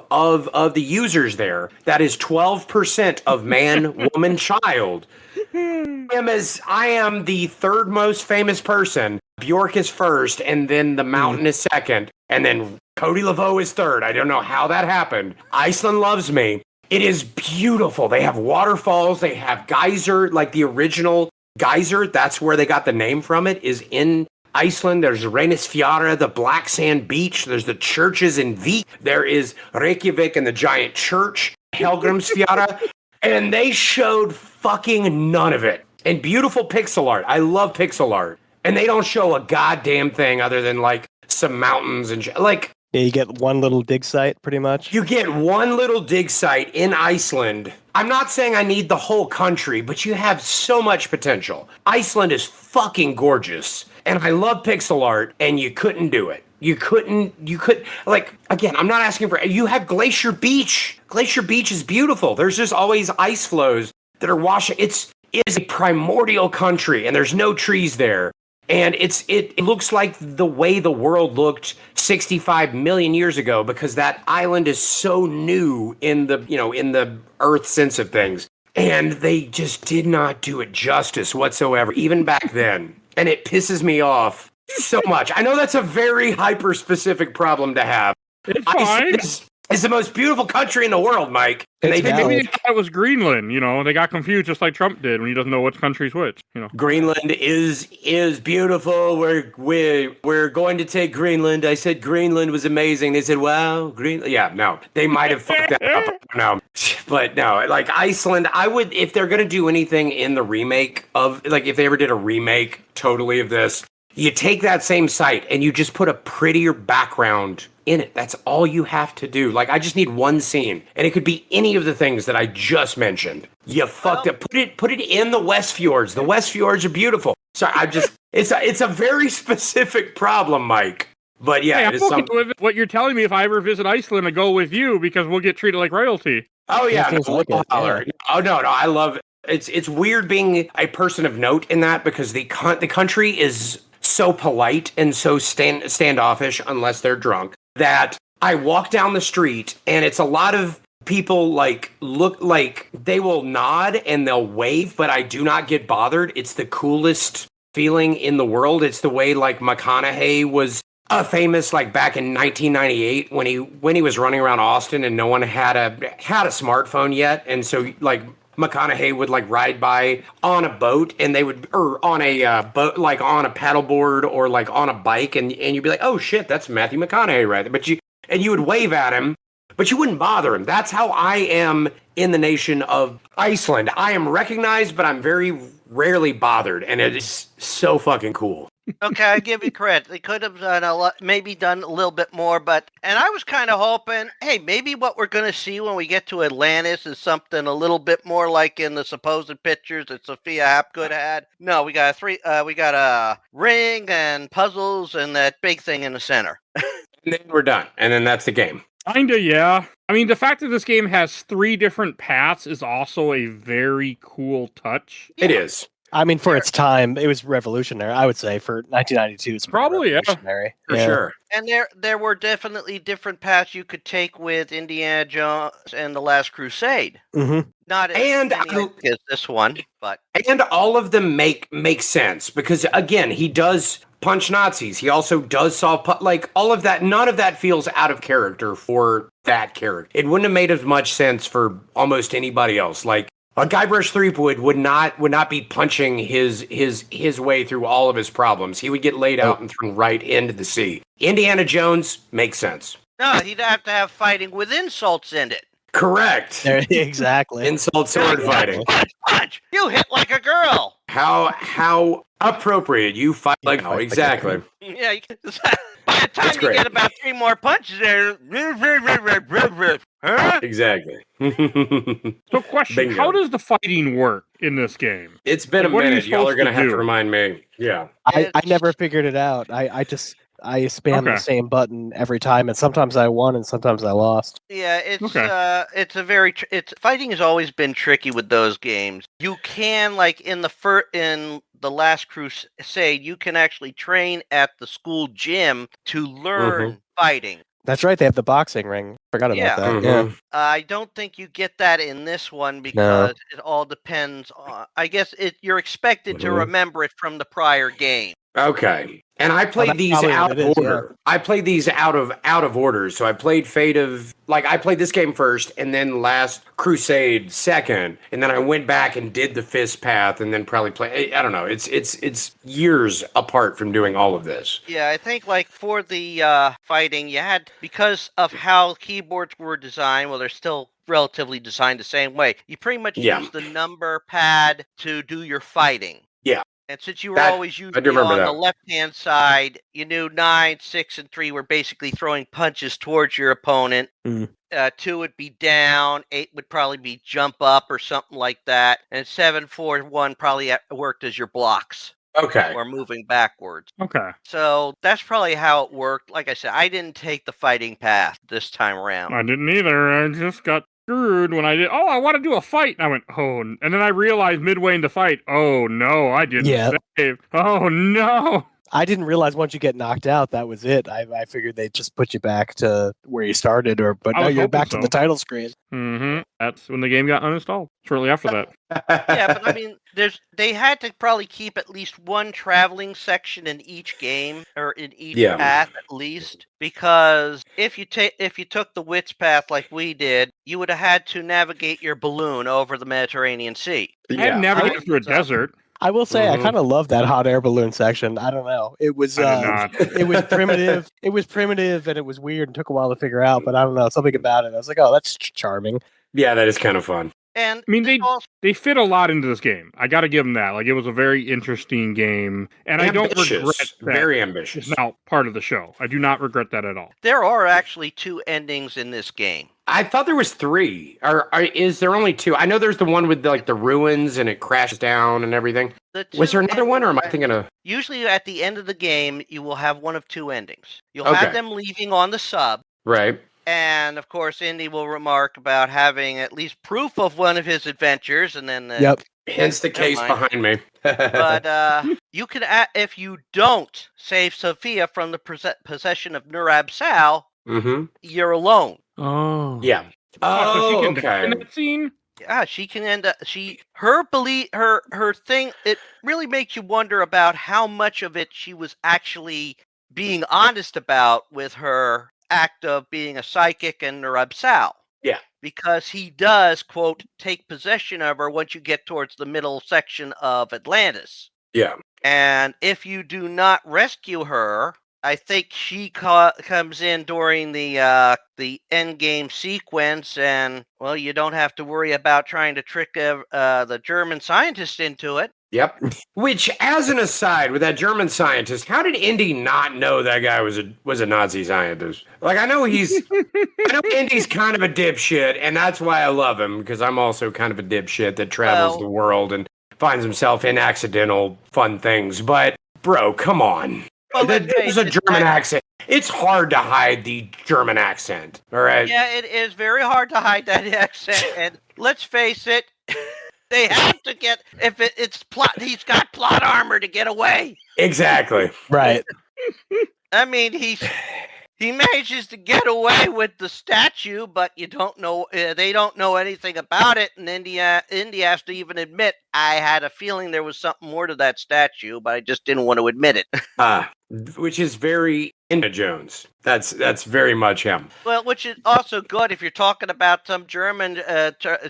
S5: of the users there. That is 12% of man, woman, child. I am the third most famous person. Bjork is first, and then the Mountain is second, and then Cody Laveau is third. I don't know how that happened. Iceland loves me. It is beautiful. They have waterfalls. They have geyser, like the original geyser. That's where they got the name from. It is in Iceland. There's Reynisfjara, the black sand beach. There's the churches in Vík. There is Reykjavik and the giant church. Helgrimsfjara, and they showed fucking none of it. And beautiful pixel art. I love pixel art. And they don't show a goddamn thing other than like some mountains and like.
S4: Yeah, you get one little dig site, pretty much.
S5: You get one little dig site in Iceland. I'm not saying I need the whole country, but you have so much potential. Iceland is fucking gorgeous. And I love pixel art, and you couldn't do it. You could, like, again, I'm not asking for, you have Glacier Beach. Glacier Beach is beautiful. There's just always ice flows that are washing. It is a primordial country, and there's no trees there. And it looks like the way the world looked 65 million years ago, because that island is so new in the Earth sense of things. And they just did not do it justice whatsoever, even back then. And it pisses me off so much. I know that's a very hyper-specific problem to have.
S2: It's fine.
S5: It's the most beautiful country in the world, Mike. And
S2: maybe they thought it was Greenland. They got confused just like Trump did when he doesn't know which country's which.
S5: Greenland is beautiful. We're going to take Greenland. I said Greenland was amazing. They said, "Wow, Greenland." Yeah, no, they might have fucked that up. No, but no, like Iceland. I would, if they're gonna do anything in the remake of, like, if they ever did a remake totally of this, you take that same site and you just put a prettier background in it. That's all you have to do. Like, I just need one scene, and it could be any of the things that I just mentioned. You fucked up. Put it in the West Fjords. The West Fjords are beautiful. So it's a very specific problem, Mike. But yeah,
S2: hey, I'm okay with what you're telling me. If I ever visit Iceland, I go with you because we'll get treated like royalty.
S5: Oh yeah, Oh no, I love it. It's weird being a person of note in that, because the country is so polite and so standoffish, unless they're drunk, that I walk down the street and it's a lot of people look like they will nod and they'll wave, but I do not get bothered. It's the coolest feeling in the world. It's the way like McConaughey was famous like back in 1998 when he was running around Austin and no one had a smartphone yet, and so like McConaughey would like ride by on a boat, and they would, or on a boat, like on a paddleboard or like on a bike, and you'd be like, oh shit, that's Matthew McConaughey right there. And you would wave at him, but you wouldn't bother him. That's how I am in the nation of Iceland. I am recognized, but I'm very rarely bothered, and it is so fucking cool.
S3: Okay, I give you credit. They could have done maybe done a little bit more, and I was kind of hoping, hey, maybe what we're going to see when we get to Atlantis is something a little bit more like in the supposed pictures that Sophia Hapgood had. No, we got a ring and puzzles and that big thing in the center.
S5: And then we're done, and then that's the game.
S2: Kinda, yeah. I mean, the fact that this game has 3 different paths is also a very cool touch.
S5: It is.
S4: I mean, for its time, it was revolutionary. I would say for 1992, it's
S2: probably
S4: revolutionary.
S5: For sure.
S3: And there were definitely different paths you could take with Indiana Jones and the Last Crusade.
S4: Mm-hmm.
S3: Not as many as this one, but
S5: all of them make sense, because again, he does punch Nazis. He also does solve like all of that. None of that feels out of character for that character. It wouldn't have made as much sense for almost anybody else. Like, a Guybrush Threepwood would not be punching his way through all of his problems. He would get laid out and thrown right into the sea. Indiana Jones makes sense.
S3: No, he'd have to have fighting with insults in it.
S5: Correct.
S4: Exactly.
S5: Insult sword fighting.
S3: Punch! You hit like a girl.
S5: How appropriate. You fight like exactly.
S3: Yeah. By the time you get about 3 more punches there. Huh?
S5: Exactly.
S2: So question,
S5: Bingo.
S2: How does the fighting work in this game?
S5: It's been a minute. Y'all are going to have to remind me. Yeah.
S4: I never figured it out. I spam the same button every time, and sometimes I won and sometimes I lost.
S3: Yeah, fighting has always been tricky with those games. You can, like in the Last Crusade, you can actually train at the school gym to learn fighting.
S4: That's right. They have the boxing ring. Forgot about that.
S5: Mm-hmm.
S4: Yeah.
S3: I don't think you get that in this one because it all depends on. I guess you're expected to remember it from the prior game.
S5: Okay. And I played these out of order. Yeah. I played these out of order. So I played I played this game first, and then Last Crusade second, and then I went back and did the Fist Path, and then probably I don't know. It's years apart from doing all of this.
S3: Yeah, I think like for the fighting, you had, because of how keyboards were designed. Well, they're still relatively designed the same way. You pretty much
S5: Yeah.
S3: use the number pad to do your fighting.
S5: Yeah.
S3: And since you were
S5: That-
S3: always
S5: I do
S3: usually
S5: remember
S3: on
S5: that.
S3: the left-hand side, you knew 9, 6, and 3 were basically throwing punches towards your opponent.
S4: Mm.
S3: 2 would be down, 8 would probably be jump up or something like that, and 7, 4, 1 probably worked as your blocks
S5: Okay.
S3: or moving backwards.
S2: Okay.
S3: So that's probably how it worked. Like I said, I didn't take the fighting path this time around.
S2: I didn't either. I just got screwed when I did. Oh, I want to do a fight. And I went, oh. And then I realized midway in the fight, oh, no, I didn't save. Oh, no.
S4: I didn't realize once you get knocked out, that was it. I figured they'd just put you back to where you started, but
S2: I
S4: no,
S2: was
S4: you're
S2: hoping
S4: back to
S2: so.
S4: the title screen.
S2: Mm-hmm. That's when the game got uninstalled. Shortly after that.
S3: Yeah, but I mean, they had to probably keep at least one traveling section in each game or in each path at least, because if you took the Wits path like we did, you would have had to navigate your balloon over the Mediterranean Sea.
S2: I had navigated through a desert.
S4: I will say I kind of love that hot air balloon section. I don't know. It was
S2: I did not.
S4: it was primitive. It was primitive and it was weird and took a while to figure out, but I don't know, something about it. I was like, "Oh, that's charming."
S5: Yeah, that is kind of fun.
S3: And
S2: I mean, they fit a lot into this game. I got to give them that. Like, it was a very interesting game, and I don't regret that.
S5: Very ambitious.
S2: It's now part of the show. I do not regret that at all.
S3: There are actually 2 endings in this game.
S5: I thought there was 3. Or is there only 2? I know there's the one with the ruins and it crashes down and everything. Was there another one, or am I thinking of?
S3: Usually, at the end of the game, you will have one of 2 endings. You'll have them leaving on the sub.
S5: Right.
S3: And, of course, Indy will remark about having at least proof of one of his adventures, and then...
S5: Hence the case behind me.
S3: But you can, if you don't save Sophia from the possession of Nurab Sal, you're alone.
S2: Oh.
S5: Yeah.
S2: So she can
S5: okay.
S2: die in that scene?
S3: Yeah, she can end up... Her thing, it really makes you wonder about how much of it she was actually being honest about with her act of being a psychic and Nurab Sal.
S5: Yeah.
S3: Because he does, quote, take possession of her once you get towards the middle section of Atlantis.
S5: Yeah.
S3: And if you do not rescue her, I think she comes in during the end game sequence, and, well, you don't have to worry about trying to trick the German scientist into it.
S5: Yep. Which, as an aside, with that German scientist, how did Indy not know that guy was a Nazi scientist? Like, I know Indy's kind of a dipshit, and that's why I love him, because I'm also kind of a dipshit that travels the world and finds himself in accidental fun things. But, bro, come on.
S3: Well,
S5: there's a German accent. It's hard to hide the German accent, all right?
S3: Yeah, it is very hard to hide that accent, and let's face it, they have to get, if it's plot, he's got plot armor to get away.
S5: Exactly.
S4: Right.
S3: I mean, he manages to get away with the statue, but you don't know, they don't know anything about it, and India has to even admit, I had a feeling there was something more to that statue, but I just didn't want to admit it.
S5: Which is very Indiana Jones. That's very much him.
S3: Well, which is also good if you're talking about some German,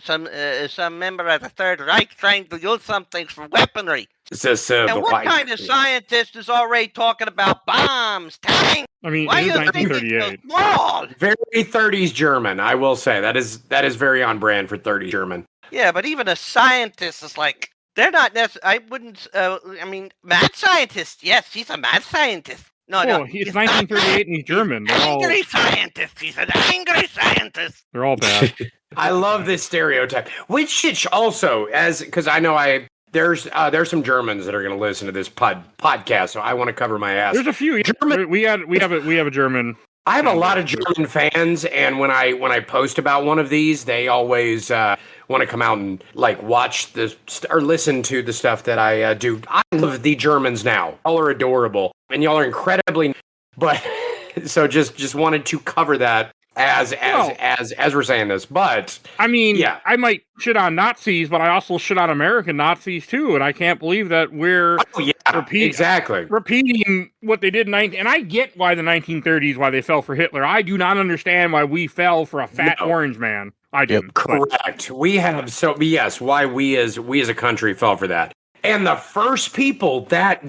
S3: some member of the Third Reich trying to use something for weaponry. And what kind of scientist is already talking about bombs, tanks?
S2: I mean,
S3: why
S2: it is
S3: you think it's
S2: 1938.
S3: so small?
S5: Very 30s German, I will say. That is very on brand for 30s German.
S3: Yeah, but even a scientist is like, they're not necessarily, I wouldn't, I mean, mad scientist, yes, he's a mad scientist. No,
S2: he's 1938 and he's German.
S3: Angry scientist, he's an angry scientist.
S2: They're all bad.
S5: I love this stereotype. Which also, because I know there's some Germans that are going to listen to this podcast, so I want to cover my ass.
S2: There's a few.
S5: German,
S2: we have a German.
S5: I have a lot of German fans, and when I post about one of these, they always want to come out and like watch or listen to the stuff that I do. I love the Germans now. Y'all are adorable, and y'all are incredibly. But so just wanted to cover that as we're saying this. But
S2: I mean,
S5: yeah,
S2: I might shit on Nazis, but I also shit on American Nazis too, and I can't believe that we're repeating what they did in and I get why the 1930s, why they fell for Hitler. I do not understand why we fell for a fat orange man. I didn't.
S5: Correct. We have why we as a country fell for that. And the first people that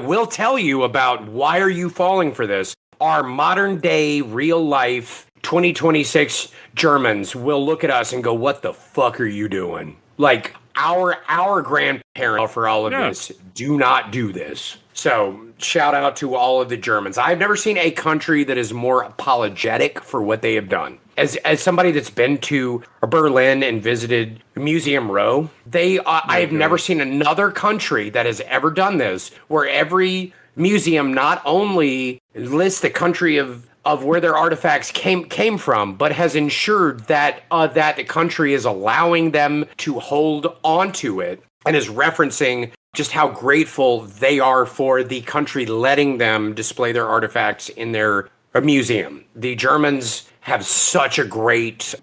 S5: will tell you about why are you falling for this are modern day real life 2026 Germans will look at us and go, "What the fuck are you doing?" Like our grandparents for all of this do not do this. So shout out to all of the Germans. I've never seen a country that is more apologetic for what they have done. As somebody that's been to Berlin and visited Museum Row, I have never seen another country that has ever done this, where every museum not only lists the country of where their artifacts came from, but has ensured that that the country is allowing them to hold onto it and is referencing just how grateful they are for the country letting them display their artifacts in their museum. The Germans have such a great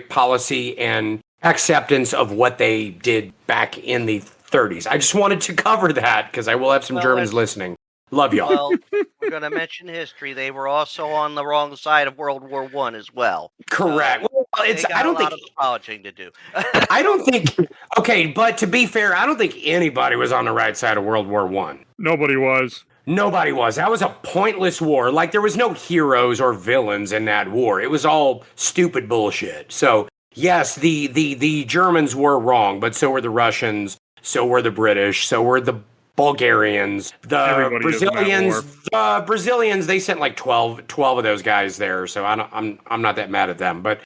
S5: policy and acceptance of what they did back in the 30s. I just wanted to cover that because I will have some Germans listening. Love y'all.
S3: Well, we're going to mention history. They were also on the wrong side of World War I as well.
S5: Correct. I don't think
S3: apologizing to do.
S5: I don't think. Okay, but to be fair, I don't think anybody was on the right side of World War I.
S2: Nobody was.
S5: Nobody was. That was a pointless war. Like, there was no heroes or villains in that war. It was all stupid bullshit. So yes, the Germans were wrong, but so were the Russians. So were the British. So were the Bulgarians, the Brazilians, they sent like 12 of those guys there, so I'm not that mad at them. But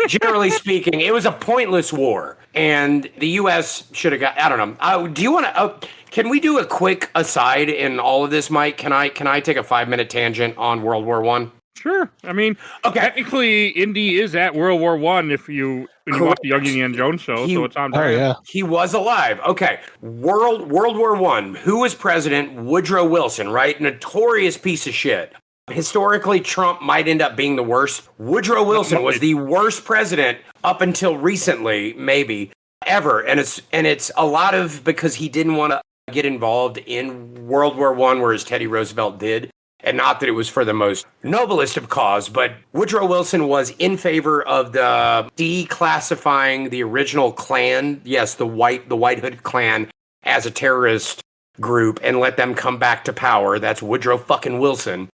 S5: generally speaking, it was a pointless war, and the U.S. should have got. I don't know. Do you want to? Can we do a quick aside in all of this, Mike? Can I take a 5-minute tangent on World War I?
S2: Sure. I mean, technically, Indy is at World War I if you watch the Young Indiana Jones show, so it's on brand.
S4: Oh, yeah.
S5: He was alive. Okay. World War I. Who was president? Woodrow Wilson, right? Notorious piece of shit. Historically, Trump might end up being the worst. Woodrow Wilson was the worst president up until recently, maybe, ever. And it's a lot of because he didn't want to get involved in World War I, whereas Teddy Roosevelt did. And not that it was for the most noblest of cause, but Woodrow Wilson was in favor of the declassifying the original Klan, yes, the White Hood Klan, as a terrorist group and let them come back to power. That's Woodrow fucking Wilson.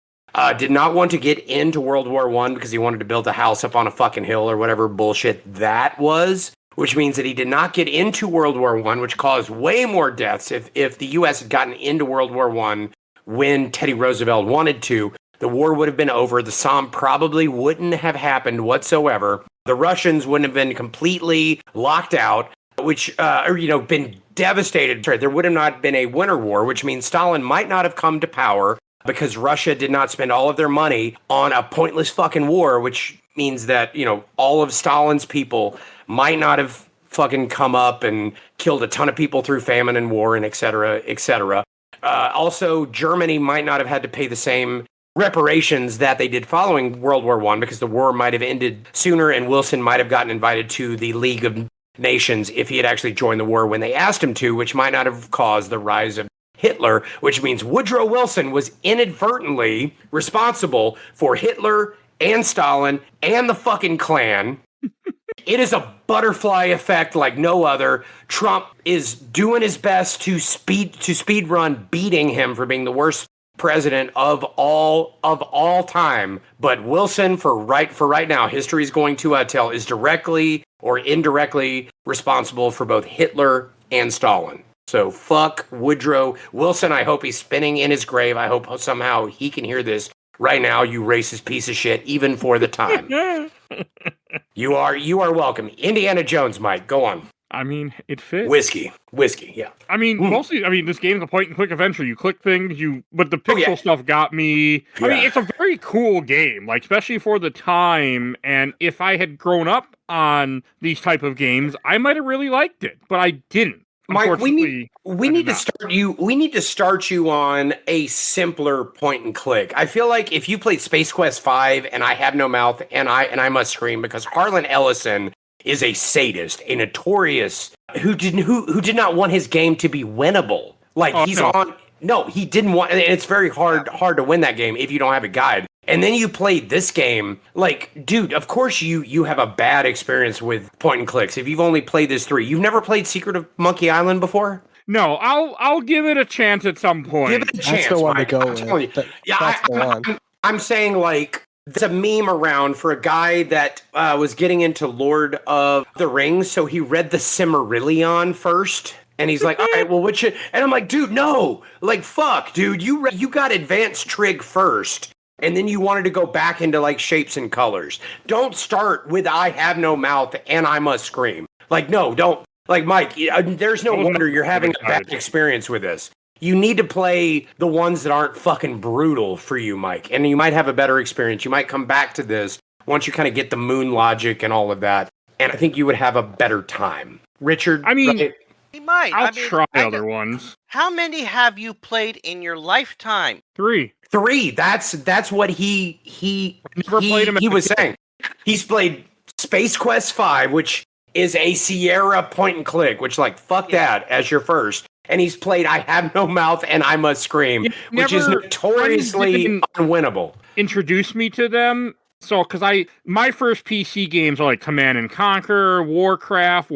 S5: Did not want to get into World War I because he wanted to build a house up on a fucking hill or whatever bullshit that was, which means that he did not get into World War I, which caused way more deaths. If the U.S. had gotten into World War I, when Teddy Roosevelt wanted to, the war would have been over. The Somme probably wouldn't have happened whatsoever. The Russians wouldn't have been completely locked out, which, been devastated. There would have not been a winter war, which means Stalin might not have come to power because Russia did not spend all of their money on a pointless fucking war, which means that, all of Stalin's people might not have fucking come up and killed a ton of people through famine and war and et cetera, et cetera. Also, Germany might not have had to pay the same reparations that they did following World War I because the war might have ended sooner and Wilson might have gotten invited to the League of Nations if he had actually joined the war when they asked him to, which might not have caused the rise of Hitler, which means Woodrow Wilson was inadvertently responsible for Hitler and Stalin and the fucking Klan. It is a butterfly effect like no other. Trump is doing his best to speed run beating him for being the worst president of all time. But Wilson, for right now, history is going to tell, is directly or indirectly responsible for both Hitler and Stalin. So fuck Woodrow Wilson. I hope he's spinning in his grave. I hope somehow he can hear this right now, you racist piece of shit, even for the time. You are welcome. Indiana Jones, Mike, go on.
S2: I mean, it fits.
S5: Whiskey, yeah.
S2: I mean, mostly, this game's a point-and-click adventure. You click things, but the pixel stuff got me. Yeah. I mean, it's a very cool game, especially for the time, and if I had grown up on these type of games, I might have really liked it, but I didn't.
S5: Mike, we need to start you on a simpler point and click. I feel like if you played Space Quest 5 and I Have No Mouth and I Must Scream, because Harlan Ellison is a sadist, a notorious who did not want his game to be winnable. He didn't want, and it's very hard to win that game if you don't have a guide. And then you played this game, dude, of course you have a bad experience with point and clicks. If you've only played this 3, you've never played Secret of Monkey Island before?
S2: No, I'll give it a chance at some point.
S5: Give it a chance,
S4: that's the one
S5: Mike.
S4: to go
S5: I'm telling you.
S4: That's the one.
S5: I'm saying there's a meme around for a guy that was getting into Lord of the Rings, so he read the Silmarillion first. And he's like, all right, well, what should... And I'm like, dude, no. Like, fuck, dude. You got Advanced Trig first. And then you wanted to go back into, like, shapes and colors. Don't start with I have no mouth and I must scream. Like, no, don't. Like, Mike, there's no wonder you're having a bad experience with this. You need to play the ones that aren't fucking brutal for you, Mike. And you might have a better experience. You might come back to this once you kind of get the moon logic and all of that. And I think you would have a better time. Richard?
S2: I mean...
S5: Right?
S3: He might.
S2: I'll try other ones.
S3: How many have you played in your lifetime?
S2: 3.
S5: That's what he was saying. He's played Space Quest 5, which is a Sierra point and click, which like fuck that as your first. And he's played I Have No Mouth and I Must Scream, which is notoriously unwinnable.
S2: Introduce me to them. So, because my first PC games are like Command and Conquer, Warcraft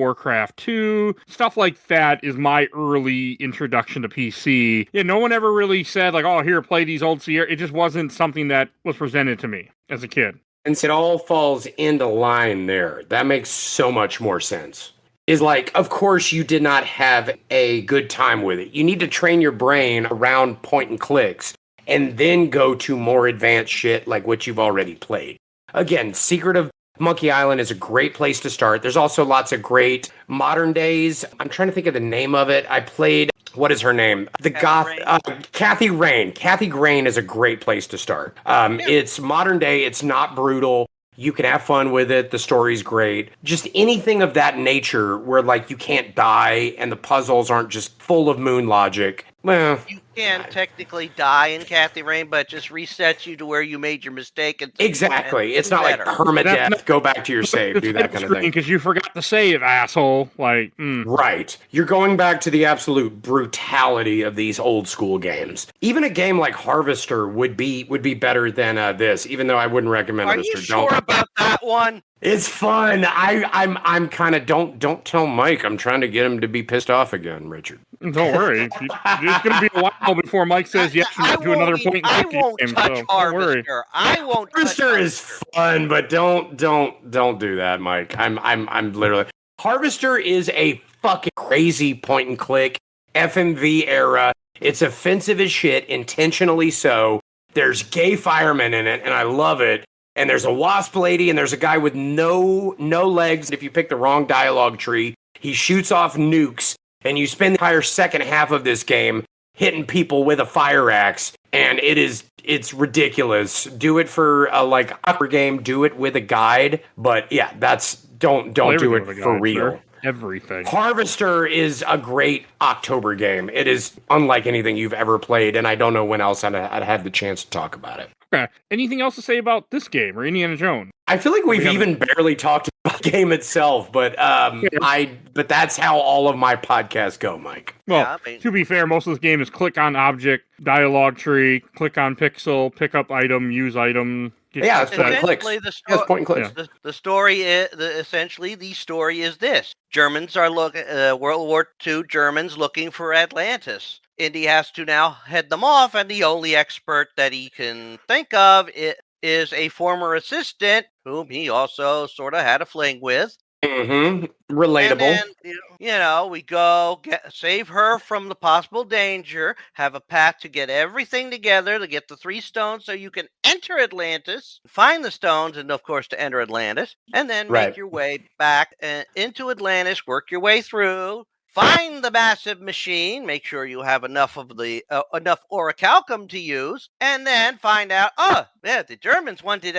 S2: 2, stuff like that is my early introduction to PC. Yeah, no one ever really said like, oh, here, play these old Sierra. It just wasn't something that was presented to me as a kid.
S5: And it all falls into line there. That makes so much more sense. Is like, of course, you did not have a good time with it. You need to train your brain around point and clicks and then go to more advanced shit like what you've already played. Again, Secret of Monkey Island is a great place to start. There's also lots of great modern days. I'm trying to think of the name of it. I played, what is her name? Kathy Rain. Kathy Rain is a great place to start. It's modern day. It's not brutal. You can have fun with it. The story's great. Just anything of that nature where like you can't die and the puzzles aren't just full of moon logic. Well,
S3: you can technically die in Kathy Rain, but just resets you to where you made your mistake. And
S5: exactly. It's not like permadeath. Go back to your save. Do that kind of thing.
S2: Because you forgot to save, asshole. Like,
S5: Right. You're going back to the absolute brutality of these old school games. Even a game like Harvester would be better than this. Even though I wouldn't recommend it.
S3: Are you sure about that one?
S5: It's fun. I'm kind of don't tell Mike. I'm trying to get him to be pissed off again, Richard.
S2: Don't worry. It's going to be a while before Mike says yes to another point.
S3: I won't touch Harvester. I won't.
S5: Harvester is fun, but don't do that, Mike. I'm literally. Harvester is a fucking crazy point and click FMV era. It's offensive as shit, intentionally so. There's gay firemen in it, and I love it. And there's a wasp lady, and there's a guy with no legs. If you pick the wrong dialogue tree, he shoots off nukes, and you spend the entire second half of this game hitting people with a fire axe, and it's ridiculous. Do it for a like upper game. Do it with a guide, but yeah, don't do it for real.
S2: Sir. Everything.
S5: Harvester is a great October game. It is unlike anything you've ever played, and I don't know when else I'd had the chance to talk about it.
S2: Okay. Anything else to say about this game or Indiana Jones?
S5: I feel like we've even barely talked about the game itself, but but that's how all of my podcasts go, Mike.
S2: Well, to be fair, most of this game is click on object, dialogue tree, click on pixel, pick up item, use item.
S5: Yeah, it's point and clicks. Point and clicks.
S3: The story is essentially the story is this: Germans are World War II Germans looking for Atlantis. Indy has to now head them off, and the only expert that he can think of is a former assistant whom he also sort of had a fling with.
S5: Mm-hmm. Relatable.
S3: And then, we go save her from the possible danger, have a path to get everything together to get the 3 stones so you can enter Atlantis, find the stones, and of course to enter Atlantis, and then make your way back into Atlantis, work your way through, find the massive machine, make sure you have enough of the enough orichalcum to use, and then find out, the Germans wanted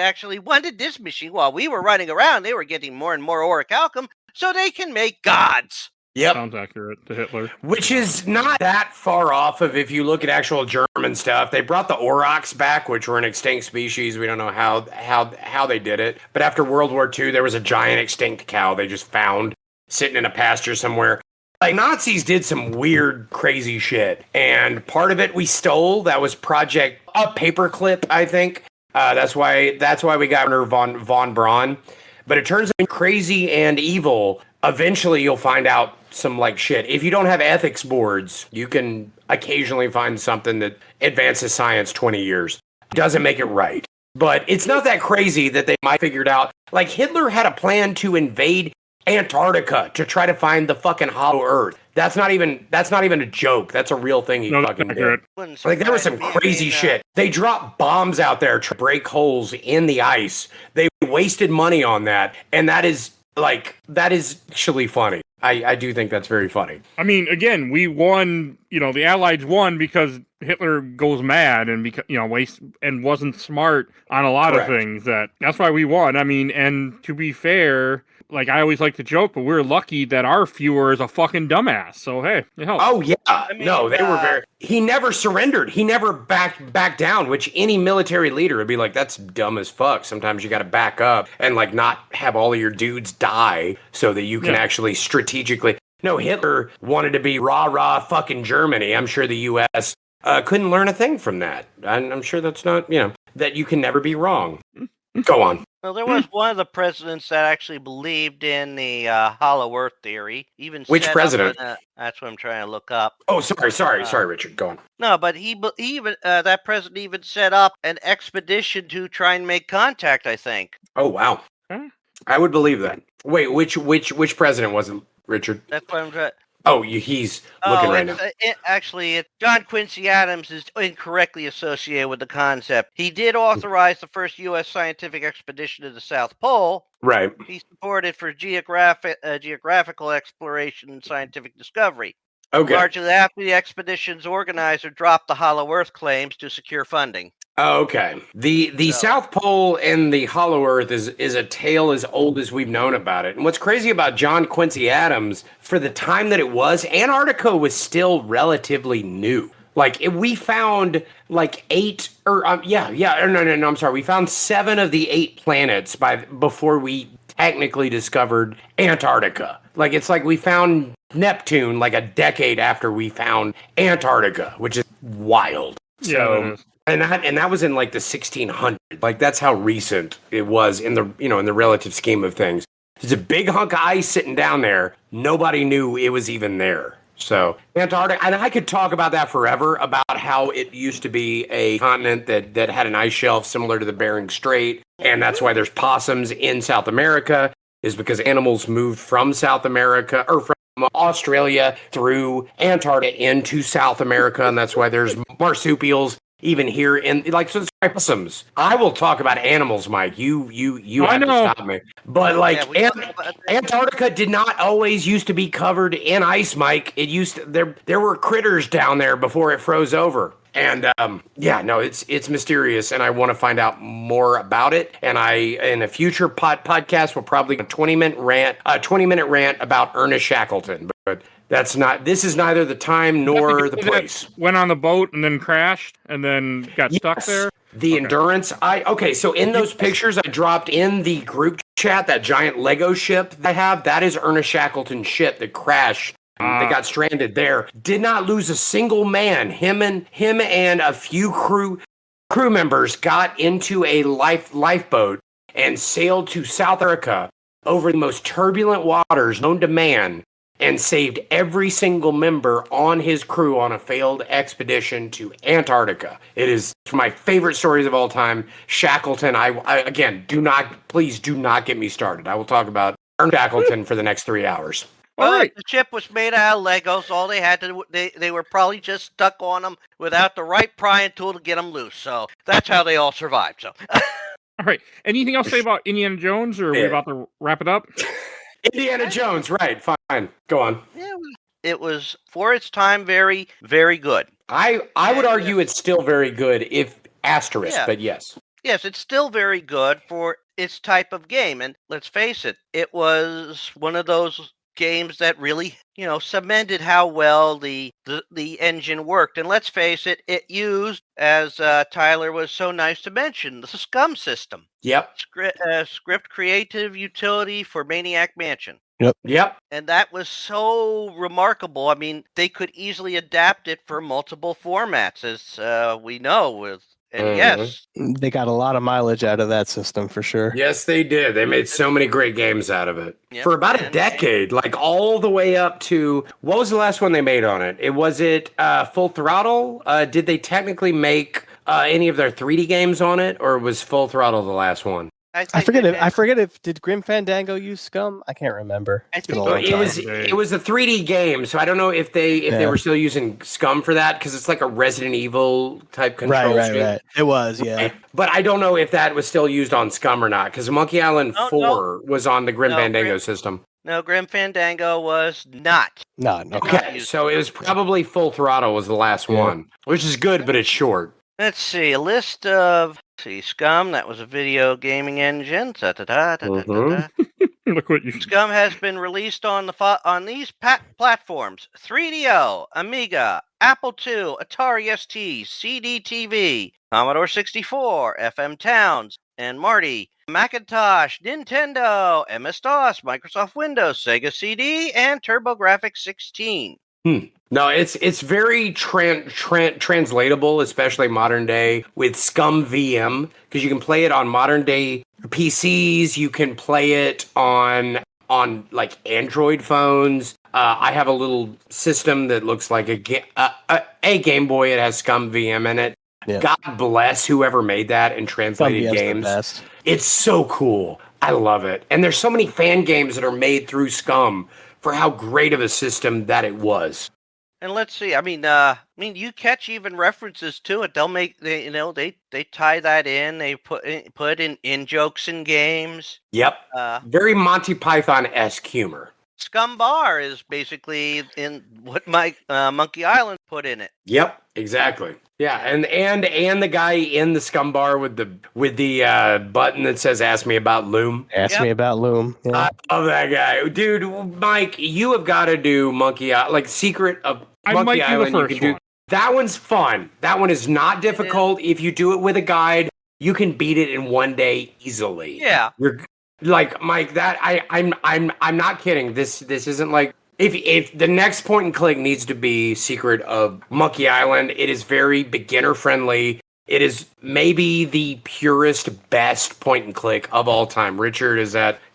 S3: this machine. While we were running around, they were getting more and more orichalcum so they can make gods.
S5: Yep.
S2: Sounds accurate to Hitler.
S5: Which is not that far off of if you look at actual German stuff. They brought the aurochs back, which were an extinct species. We don't know how they did it. But after World War II, there was a giant extinct cow they just found sitting in a pasture somewhere. Like, Nazis did some weird, crazy shit. And part of it we stole. That was Project Paperclip, I think. That's why we got Werner von Braun. But it turns out crazy and evil. Eventually, you'll find out some, like, shit. If you don't have ethics boards, you can occasionally find something that advances science 20 years. Doesn't make it right. But it's not that crazy that they might figured out. Like Hitler had a plan to invade Antarctica to try to find the fucking hollow Earth. That's not even a joke. That's a real thing he fucking did. Like there was some crazy shit. They dropped bombs out there to break holes in the ice. They wasted money on that, and that is actually funny. I do think that's very funny.
S2: I mean, again, we won. The Allies won because Hitler goes mad and wasn't smart on a lot of things. That's why we won. I mean, and to be fair, like I always like to joke, but we're lucky that our Fuhrer is a fucking dumbass. So hey, it helps.
S5: Oh yeah, no, they were very. He never surrendered. He never backed down. Which any military leader would be like, that's dumb as fuck. Sometimes you got to back up and like not have all of your dudes die so that you can actually strategically. No, Hitler wanted to be rah fucking Germany. I'm sure the U.S. Couldn't learn a thing from that. I'm sure that's not that you can never be wrong. Go on.
S3: Well, there was one of the presidents that actually believed in the hollow Earth theory.
S5: Which president?
S3: That's what I'm trying to look up.
S5: Oh, sorry, Richard. Go on.
S3: No, but he even that president even set up an expedition to try and make contact. I think.
S5: Oh wow, I would believe that. Wait, which president was it, Richard?
S3: That's what I'm trying.
S5: Oh, he's looking right now.
S3: John Quincy Adams is incorrectly associated with the concept. He did authorize the first U.S. scientific expedition to the South Pole.
S5: Right.
S3: He supported for geographical exploration and scientific discovery.
S5: Okay.
S3: Largely after the expedition's organizer dropped the hollow Earth claims to secure funding.
S5: Okay. The South Pole and the hollow Earth is a tale as old as we've known about it. And what's crazy about John Quincy Adams, for the time that it was, Antarctica was still relatively new. Like we found like 8 or I'm sorry. We found 7 of the 8 planets before we technically discovered Antarctica. Like it's like we found Neptune like a decade after we found Antarctica, which is wild. So and that was in like the 1600s. Like that's how recent it was in the in the relative scheme of things. There's a big hunk of ice sitting down there. Nobody knew it was even there. So Antarctica, and I could talk about that forever, about how it used to be a continent that had an ice shelf similar to the Bering Strait, and that's why there's possums in South America, is because animals moved from South America, or from Australia through Antarctica into South America, and that's why there's marsupials even here in so it's possums. I will talk about animals, Mike. You have to stop me. But Antarctica did not always used to be covered in ice, Mike. It used to, there were critters down there before it froze over. And it's mysterious, and I want to find out more about it. And in a future podcast, we'll probably do a 20-minute rant about Ernest Shackleton. But this is neither the time nor the place.
S2: Went on the boat and then crashed and then got stuck there.
S5: The Endurance. So in those pictures I dropped in the group chat, that giant Lego ship I have, that is Ernest Shackleton's ship that crashed. They got stranded there. Did not lose a single man. Him and a few crew members got into a lifeboat and sailed to South America over the most turbulent waters known to man, and saved every single member on his crew on a failed expedition to Antarctica. It is my favorite stories of all time. Shackleton, I again, please do not get me started. I will talk about Ernest Shackleton for the next 3 hours.
S3: All right. The ship was made out of Legos. All they had to they were probably just stuck on them without the right prying tool to get them loose. So that's how they all survived. So.
S2: All right. Anything else to say about Indiana Jones, or are we about to wrap it up?
S5: Indiana Jones, right? Fine. Go on.
S3: Yeah, it was for its time very, very good.
S5: I would argue it's still very good, if asterisk, but yes.
S3: Yes, it's still very good for its type of game. And let's face it, it was one of those games that really, cemented how well the engine worked. And let's face it, it used, as Tyler was so nice to mention, the SCUM system.
S5: Yep.
S3: Script creative utility for Maniac Mansion.
S5: Yep.
S3: And that was so remarkable. I mean, they could easily adapt it for multiple formats, as we know with. And yes,
S4: they got a lot of mileage out of that system for sure.
S5: Yes, they did. They made so many great games out of it for about a decade, like all the way up to, what was the last one they made on it? Was it Full Throttle? Did they technically make any of their 3D games on it, or was Full Throttle the last one?
S4: I forget if did Grim Fandango use Scum? I can't remember.
S3: I
S4: It's been a
S3: think
S4: long
S5: It
S4: time.
S5: was a 3D game, so I don't know if they were still using Scum for that, because it's like a Resident Evil type control scheme.
S4: Right. It was, yeah.
S5: Right. But I don't know if that was still used on Scum or not, because Monkey Island 4 was on the Grim Fandango system.
S3: No, Grim Fandango was not.
S5: Okay, so it was probably Full Throttle was the last one, which is good, but it's short.
S3: Let's see, a list of Scum. That was a video gaming engine.
S2: Look what you.
S3: Scum has been released on these platforms: 3DO, Amiga, Apple II, Atari ST, CD-TV, Commodore 64, FM Towns, and Marty, Macintosh, Nintendo, MS-DOS, Microsoft Windows, Sega CD, and TurboGrafx 16.
S5: No, it's very translatable, especially modern day, with Scum VM, because you can play it on modern day PCs. You can play it on like Android phones. I have a little system that looks like a Game Boy. It has Scum VM in it. Yeah. God bless whoever made that and translated games. It's so cool. I love it. And there's so many fan games that are made through Scum for how great of a system that it was.
S3: And let's see. I mean, you catch even references to it. They'll make they tie that in. They put in jokes in games.
S5: Yep. Very Monty Python-esque humor.
S3: Scum Bar is basically in what Monkey Island put in it.
S5: Yep, exactly. Yeah, and the guy in the Scum Bar with the button that says "Ask me about Loom."
S4: Ask me about Loom. Yeah.
S5: I love that guy, dude. Mike, you have got to do Monkey Island, like Secret of Monkey Island.
S2: You can do
S5: that one's fun. That one is not difficult. If you do it with a guide, you can beat it in one day easily.
S3: Yeah.
S5: You're like Mike. That I'm not kidding. This isn't like. If the next point and click needs to be Secret of Monkey Island, it is very beginner friendly. It is maybe the purest, best point and click of all time. Richard,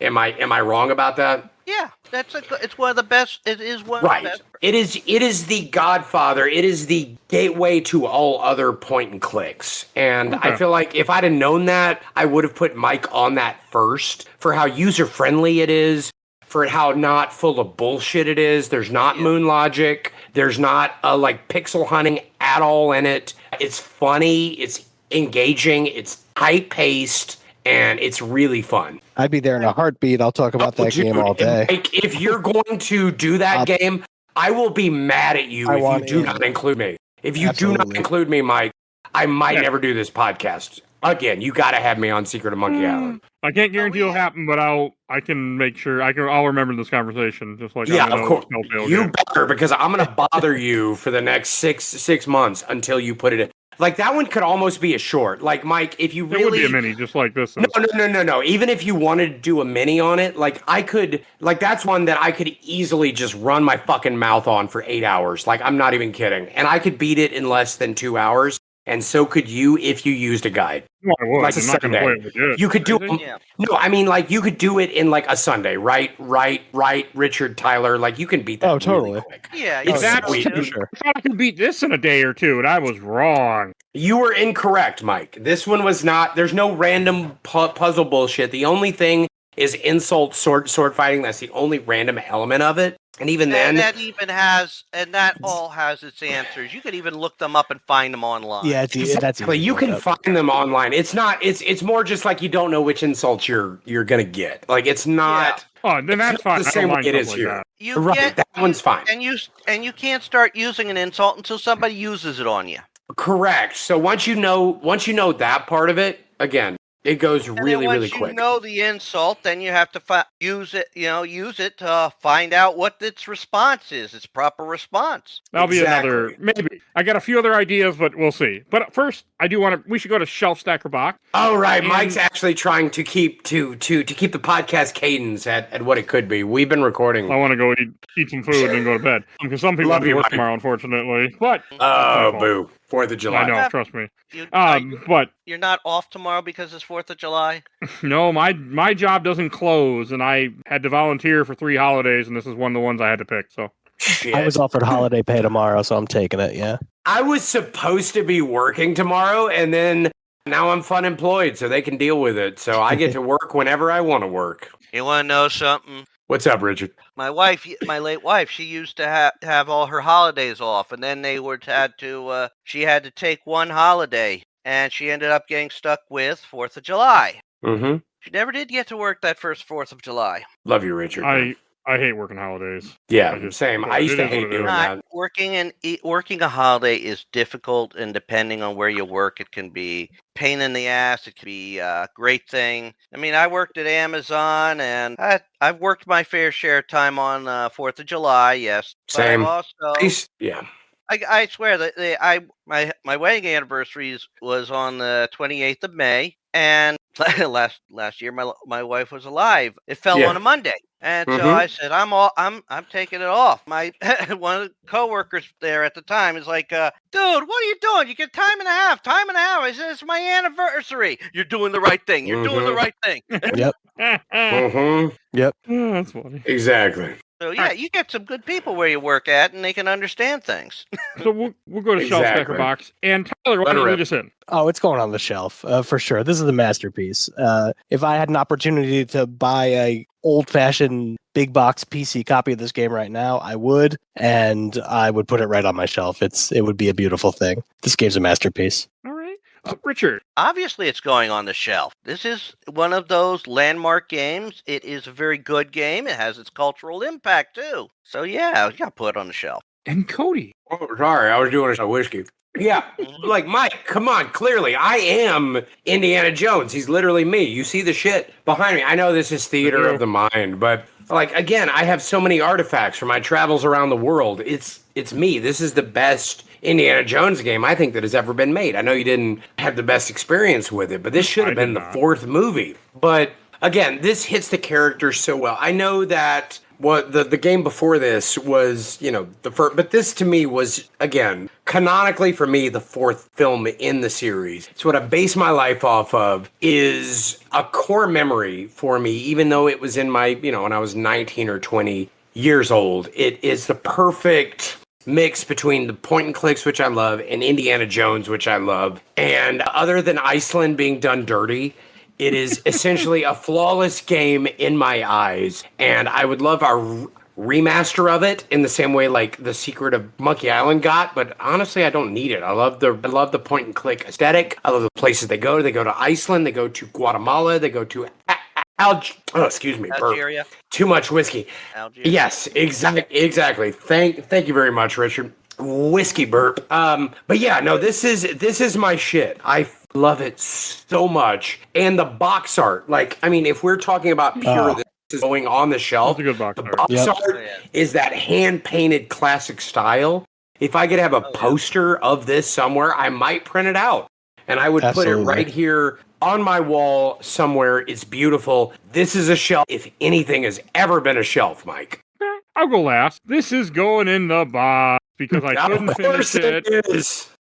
S5: am I wrong about that?
S3: Yeah, it's one of the best. It is one of the best.
S5: It is the godfather. It is the gateway to all other point and clicks. And I feel like if I'd have known that, I would have put Mike on that first for how user friendly it is. For how not full of bullshit it is. There's not moon logic. There's not like pixel hunting at all in it. It's funny. It's engaging. It's high-paced. And it's really fun.
S4: I'd be there in a heartbeat. I'll talk about that game all day.
S5: Like, if you're going to do that game, I will be mad at you if you do not include me. If you do not include me, Mike, I might never do this podcast. Again, you got to have me on Secret of Monkey Island.
S2: I can't guarantee it'll happen, but I can make sure I'll remember this conversation. Just like
S5: of course, you better, because I'm going to bother you for the next six months until you put it in. Like that one could almost be a short. Like Mike, if you really,
S2: it would be a mini, just like this.
S5: No. Even if you wanted to do a mini on it, like I could, like that's one that I could easily just run my fucking mouth on for 8 hours. Like I'm not even kidding, and I could beat it in less than 2 hours. And so could you if you used a guide.
S2: No, I would.
S5: Like
S2: I'm not going to play it legit.
S5: You could do no, I mean like you could do it in like a Sunday, right, Richard, Tyler, like you can beat that.
S4: Oh, totally.
S5: Really quick.
S3: Yeah,
S5: it's
S2: sweet.
S4: Sure.
S2: I thought I could beat this in a day or two, and I was wrong.
S5: You were incorrect, Mike. This one was not. There's no random puzzle bullshit. The only thing is insult sword fighting. That's the only random element of it. And even then,
S3: that all has its answers. You could even look them up and find them online.
S4: Yeah,
S5: exactly. You can find them online. It's not. It's more just like you don't know which insults you're gonna get. Like it's not.
S2: Yeah. Oh, then that's fine.
S5: The same way it is
S2: like
S5: here.
S2: That.
S5: That one's fine.
S3: And you can't start using an insult until somebody uses it on you.
S5: Correct. So once you know that part of it, again, it goes really quick.
S3: Once you know the insult, then you have to use it to find out what its response is, its proper response.
S2: That'll be another, maybe. I got a few other ideas, but we'll see. But first, we should go to Shelf Stacker Box.
S5: Oh, right. Mike's actually trying to keep the podcast cadence at what it could be. We've been recording.
S2: I want to go eat some food and go to bed. Because some people have to work tomorrow, unfortunately. But
S5: boo. 4th of July.
S2: I know, trust me.
S3: But you're not off tomorrow because it's 4th of July?
S2: No, my job doesn't close, and I had to volunteer for 3 holidays, and this is one of the ones I had to pick. So
S5: Shit.
S4: I was offered holiday pay tomorrow, so I'm taking it. Yeah.
S5: I was supposed to be working tomorrow, and then now I'm fun employed, so they can deal with it. So I get to work whenever I want to work.
S3: You want to know something?
S5: What's up, Richard?
S3: My wife, my late wife, she used to have all her holidays off, and then she had to take one holiday, and she ended up getting stuck with 4th of July.
S5: Mm-hmm.
S3: She never did get to work that first 4th of July.
S5: Love you, Richard.
S2: I hate working holidays.
S5: Yeah, same. I used to hate doing that.
S3: Working a holiday is difficult, and depending on where you work, it can be pain in the ass. It can be a great thing. I mean, I worked at Amazon, and I've worked my fair share of time on 4th of July. Yes,
S5: same.
S3: But I've also,
S5: yeah.
S3: I swear that my wedding anniversary was on the 28th of May, and last year my wife was alive. It fell on a Monday. And so I said, I'm taking it off. My one of the coworkers there at the time is like, dude, what are you doing? You get time and a half. I said, it's my anniversary. You're doing the right thing. You're doing the right thing.
S4: Yep.
S5: Yep.
S2: Oh, that's funny.
S5: Exactly.
S3: So yeah, you get some good people where you work at, and they can understand things.
S2: So we'll go to Shelf Stacker Box. And Tyler, why don't you lead us in?
S4: Oh, it's going on the shelf for sure. This is the masterpiece. If I had an opportunity to buy a old-fashioned big box PC copy of this game right now, I would, and I would put it right on my shelf. It would be a beautiful thing. This game's a masterpiece.
S2: All right. Richard.
S3: Obviously, it's going on the shelf. This is one of those landmark games. It is a very good game. It has its cultural impact, too. So, yeah, you got to put it on the shelf.
S2: And Cody.
S5: Oh, sorry, I was doing a whiskey. Yeah, like, Mike, come on, clearly, I am Indiana Jones. He's literally me. You see the shit behind me. I know this is theater of the mind, but, like, again, I have so many artifacts from my travels around the world. It's me. This is the best Indiana Jones game I think that has ever been made. I know you didn't have the best experience with it, but this should have been the fourth movie. But, again, this hits the characters so well. I know that the game before this was, the first, but this to me was, again, canonically for me, the fourth film in the series. It's what I base my life off of, is a core memory for me, even though it was in my, when I was 19 or 20 years old. It is the perfect mix between the point and clicks, which I love, and Indiana Jones, which I love. And other than Iceland being done dirty, it is essentially a flawless game in my eyes, and I would love a remaster of it in the same way like The Secret of Monkey Island got, but honestly, I don't need it. I love the point and click aesthetic. I love the places they go. They go to Iceland. They go to Guatemala. They go to
S3: Algeria.
S5: Too much whiskey.
S3: Algeria.
S5: Yes, exactly. Thank you very much, Richard. Whiskey burp. But yeah, no, this is my shit. I love it so much. And the box art, if we're talking about pure this is going on the shelf,
S2: that's a good box
S5: the
S2: art.
S5: box art is that hand-painted classic style. If I could have a poster of this somewhere, I might print it out. And I would put it right here on my wall somewhere. It's beautiful. This is a shelf, if anything has ever been a shelf, Mike.
S2: I'll go last. This is going in the box because I couldn't finish it.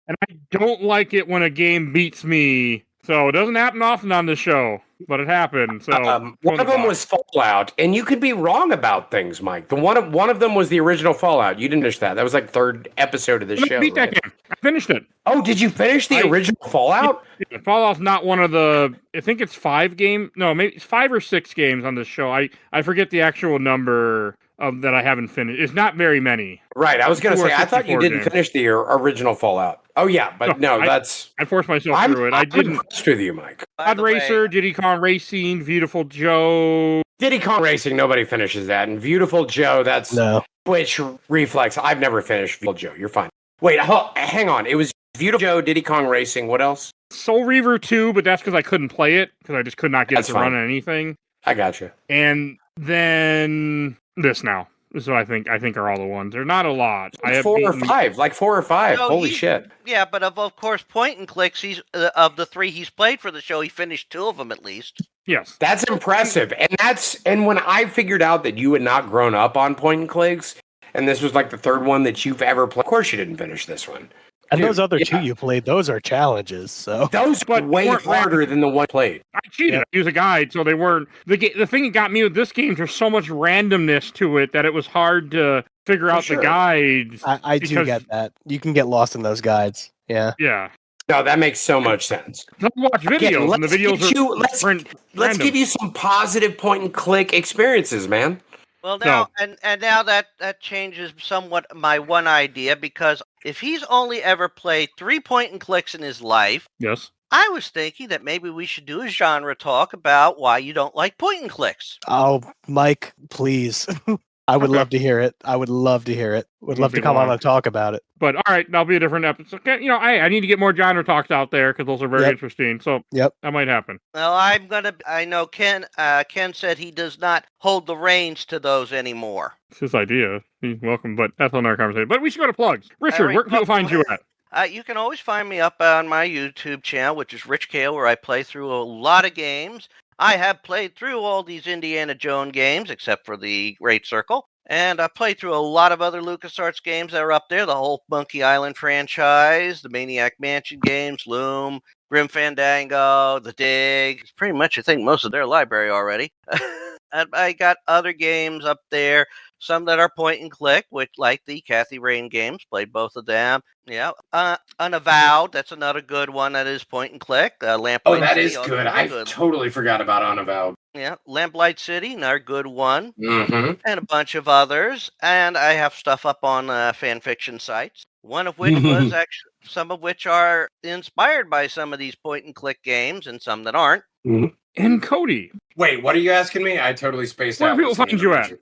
S2: And I don't like it when a game beats me. So it doesn't happen often on the show, but it happened. So
S5: one of them was Fallout, and you could be wrong about things, Mike. One of them was the original Fallout. You didn't finish that. That was like third episode of the show.
S2: Beat that game. I finished it.
S5: Oh, did you finish the original Fallout?
S2: Fallout's not one of the. I think it's 5 games. No, maybe it's 5 or 6 games on the show. I forget the actual number that I haven't finished. It's not very many.
S5: Right. I was going to say, I thought you didn't finish the original Fallout. Oh, yeah. But no, I
S2: forced myself through it. I didn't.
S5: I'm impressed with you, Mike.
S2: Pod Racer, Diddy Kong Racing, Beautiful Joe.
S5: Diddy Kong Racing, nobody finishes that. And Beautiful Joe, that's Twitch Reflex. I've never finished Beautiful Joe. You're fine. Wait, hang on. It was Beautiful Joe, Diddy Kong Racing. What else?
S2: Soul Reaver 2, but that's because I couldn't play it because I just could not get it to run on anything.
S5: I gotcha.
S2: And then this now. This is what I think are all the ones. They're not a lot. I have
S5: 4 or 5. Like 4 or 5. Holy shit.
S3: Yeah, but of course, point and clicks, of the 3 he's played for the show, he finished 2 of them at least.
S2: Yes.
S5: That's impressive. And when I figured out that you had not grown up on point and clicks, and this was like the 3rd one that you've ever played, of course you didn't finish this one.
S4: And
S5: Dude,
S4: those other
S5: yeah.
S4: two you played, those are challenges. So
S5: Those
S2: But
S5: way
S2: weren't
S5: harder than the one played.
S2: I cheated.
S4: Yep.
S2: I used a guide, so they weren't. The thing that got me with this game, there's so much randomness to it that it was hard to figure out
S5: sure.
S2: the guides.
S4: I do
S2: because-
S4: get that. You can get lost in those guides. Yeah.
S2: Yeah.
S5: No, that makes so much sense.
S2: Let's watch videos,
S5: Again,
S2: and the videos
S5: let's give you some positive point and click experiences, man.
S3: Well, now and now that changes somewhat my one idea, because if he's only ever played 3 point and clicks in his life,
S2: Yes.
S3: I was thinking that maybe we should do a genre talk about why you don't like point and clicks.
S4: Oh, Mike, please. I would
S2: Okay.
S4: love to hear it. I would love to hear it. Would love
S2: Won't
S4: to
S2: be
S4: come on
S2: long.
S4: and talk about it.
S2: But all right, that'll be a different episode. I need to get more genre talks out there because those are very
S4: Yep.
S2: interesting. So
S4: Yep.
S2: that might happen.
S3: Well, I know Ken said he does not hold the reins to those anymore.
S2: It's his idea. He's welcome, but that's another conversation. But we should go to plugs. Richard,
S3: right,
S2: where can people find you at?
S3: You can always find me up on my YouTube channel, which is Rich Kale, where I play through a lot of games. I have played through all these Indiana Jones games, except for the Great Circle. And I played through a lot of other LucasArts games that are up there. The whole Monkey Island franchise, the Maniac Mansion games, Loom, Grim Fandango, The Dig. It's pretty much, I think, most of their library already. And I got other games up there, some that are point and click, which like the Kathy Rain games, played both of them. Yeah, Unavowed, that's another good one that is point and click. Lamplight
S5: That
S3: City,
S5: is
S3: also
S5: good.
S3: a
S5: I totally forgot about Unavowed.
S3: Yeah, Lamplight City, another good one,
S5: Mm-hmm.
S3: and a bunch of others. And I have stuff up on fan fiction sites. One of which was actually, some of which are inspired by some of these point and click games, and some that aren't.
S2: And Cody.
S5: Wait, what are you asking me? I totally spaced
S2: Where
S5: out.
S2: do people find you at?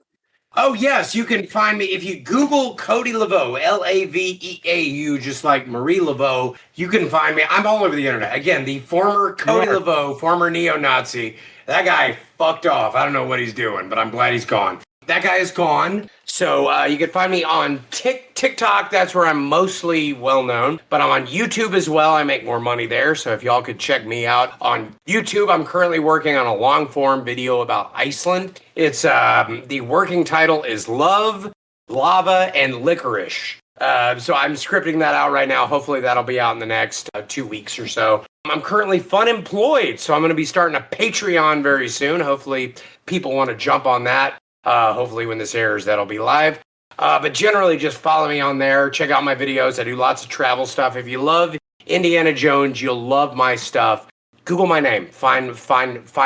S5: Oh, yes, you can find me. If you Google Cody Laveau, Laveeau, just like Marie Laveau, you can find me. I'm all over the internet. Again, the former Cody Laveau, former neo-Nazi. That guy fucked off. I don't know what he's doing, but I'm glad he's gone. That guy is gone. So you can find me on TikTok. That's where I'm mostly well-known. But I'm on YouTube as well. I make more money there. So if y'all could check me out on YouTube, I'm currently working on a long-form video about Iceland. It's the working title is Love, Lava, and Licorice. So I'm scripting that out right now. Hopefully that'll be out in the next 2 weeks or so. I'm currently unemployed, so I'm going to be starting a Patreon very soon. Hopefully people want to jump on that. Hopefully when this airs, that'll be live. But generally, just follow me on there. Check out my videos. I do lots of travel stuff. If you love Indiana Jones, you'll love my stuff. Google my name. Find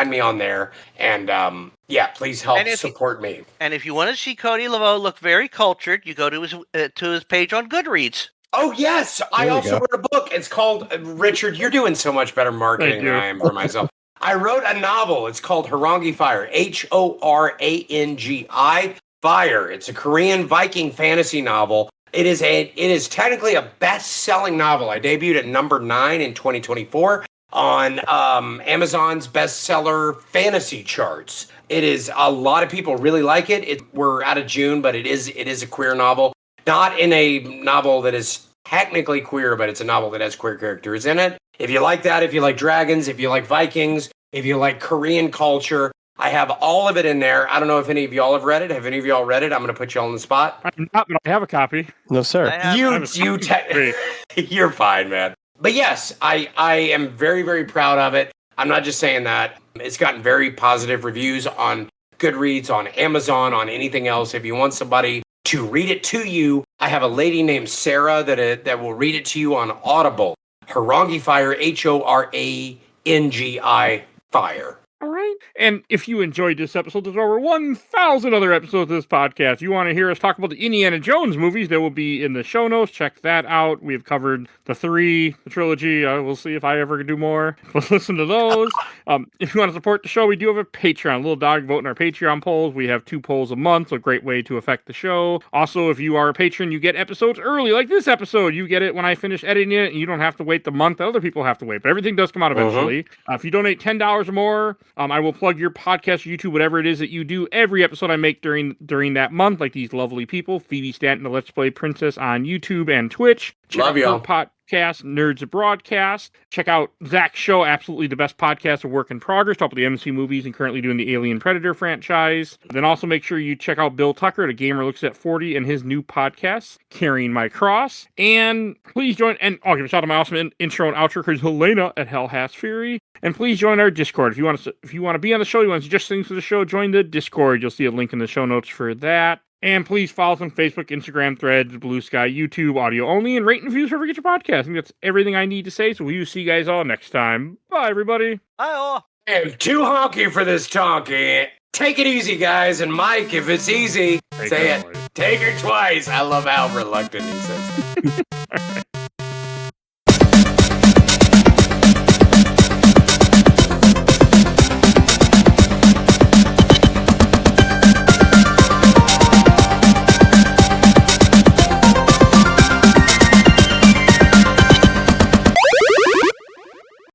S5: me on there. And please help support me.
S3: And if you want to see Cody Laveau look very cultured, you go to his page on Goodreads.
S5: Oh, yes. I also wrote a book. It's called, Richard, you're doing so much better marketing than I am for myself. I wrote a novel. It's called Horangi Fire, Horangi Fire. It's a Korean Viking fantasy novel. It is technically a best-selling novel. I debuted at number 9 in 2024 on Amazon's bestseller fantasy charts. It is, a lot of people really like it. We're out of June, but it is a queer novel. Not in a novel that is technically queer, but it's a novel that has queer characters in it. If you like that, if you like dragons, if you like Vikings, if you like Korean culture, I have all of it in there. I don't know if any of y'all have read it. Have any of y'all read it? I'm going to put you all on the spot.
S2: I'm not, but I have a copy.
S4: No, sir.
S5: You're fine, man. But yes, I am very, very proud of it. I'm not just saying that. It's gotten very positive reviews on Goodreads, on Amazon, on anything else. If you want somebody to read it to you, I have a lady named Sarah that will read it to you on Audible. Horangi Fire, Horangi Fire.
S2: All right. And if you enjoyed this episode, there's over 1,000 other episodes of this podcast. You want to hear us talk about the Indiana Jones movies, they will be in the show notes. Check that out. We have covered the trilogy. We'll see if I ever do more. We'll listen to those. If you want to support the show, we do have a Patreon. Little dog vote in our Patreon polls. We have 2 polls a month, so a great way to affect the show. Also, if you are a patron, you get episodes early, like this episode. You get it when I finish editing it, and you don't have to wait the month that other people have to wait. But everything does come out eventually. If you donate $10 or more, I will plug your podcast, YouTube, whatever it is that you do. Every episode I make during that month, like these lovely people, Phoebe Stanton, the Let's Play Princess on YouTube and Twitch.
S5: Love y'all.
S2: Podcast, Nerds Broadcast. Check out Zach's show, absolutely the best podcast of work in progress, top of the MC movies and currently doing the Alien Predator franchise. Then also make sure you check out Bill Tucker, The Gamer Looks at 40, and his new podcast, Carrying My Cross. And please join, and I'll give a shout out to my awesome intro and outro, because Helena at Hell Has Fury. And please join our Discord. If you want to be on the show, you want to suggest things for the show, join the Discord. You'll see a link in the show notes for that. And please follow us on Facebook, Instagram, Threads, Blue Sky, YouTube, audio only, and rate and reviews wherever you get your podcast. I think that's everything I need to say, so we will see you guys all next time. Bye, everybody.
S3: Bye all.
S5: And too honky for this tonky. Take it easy, guys. And Mike, if it's easy, say it. Take her twice. I love how reluctant he says.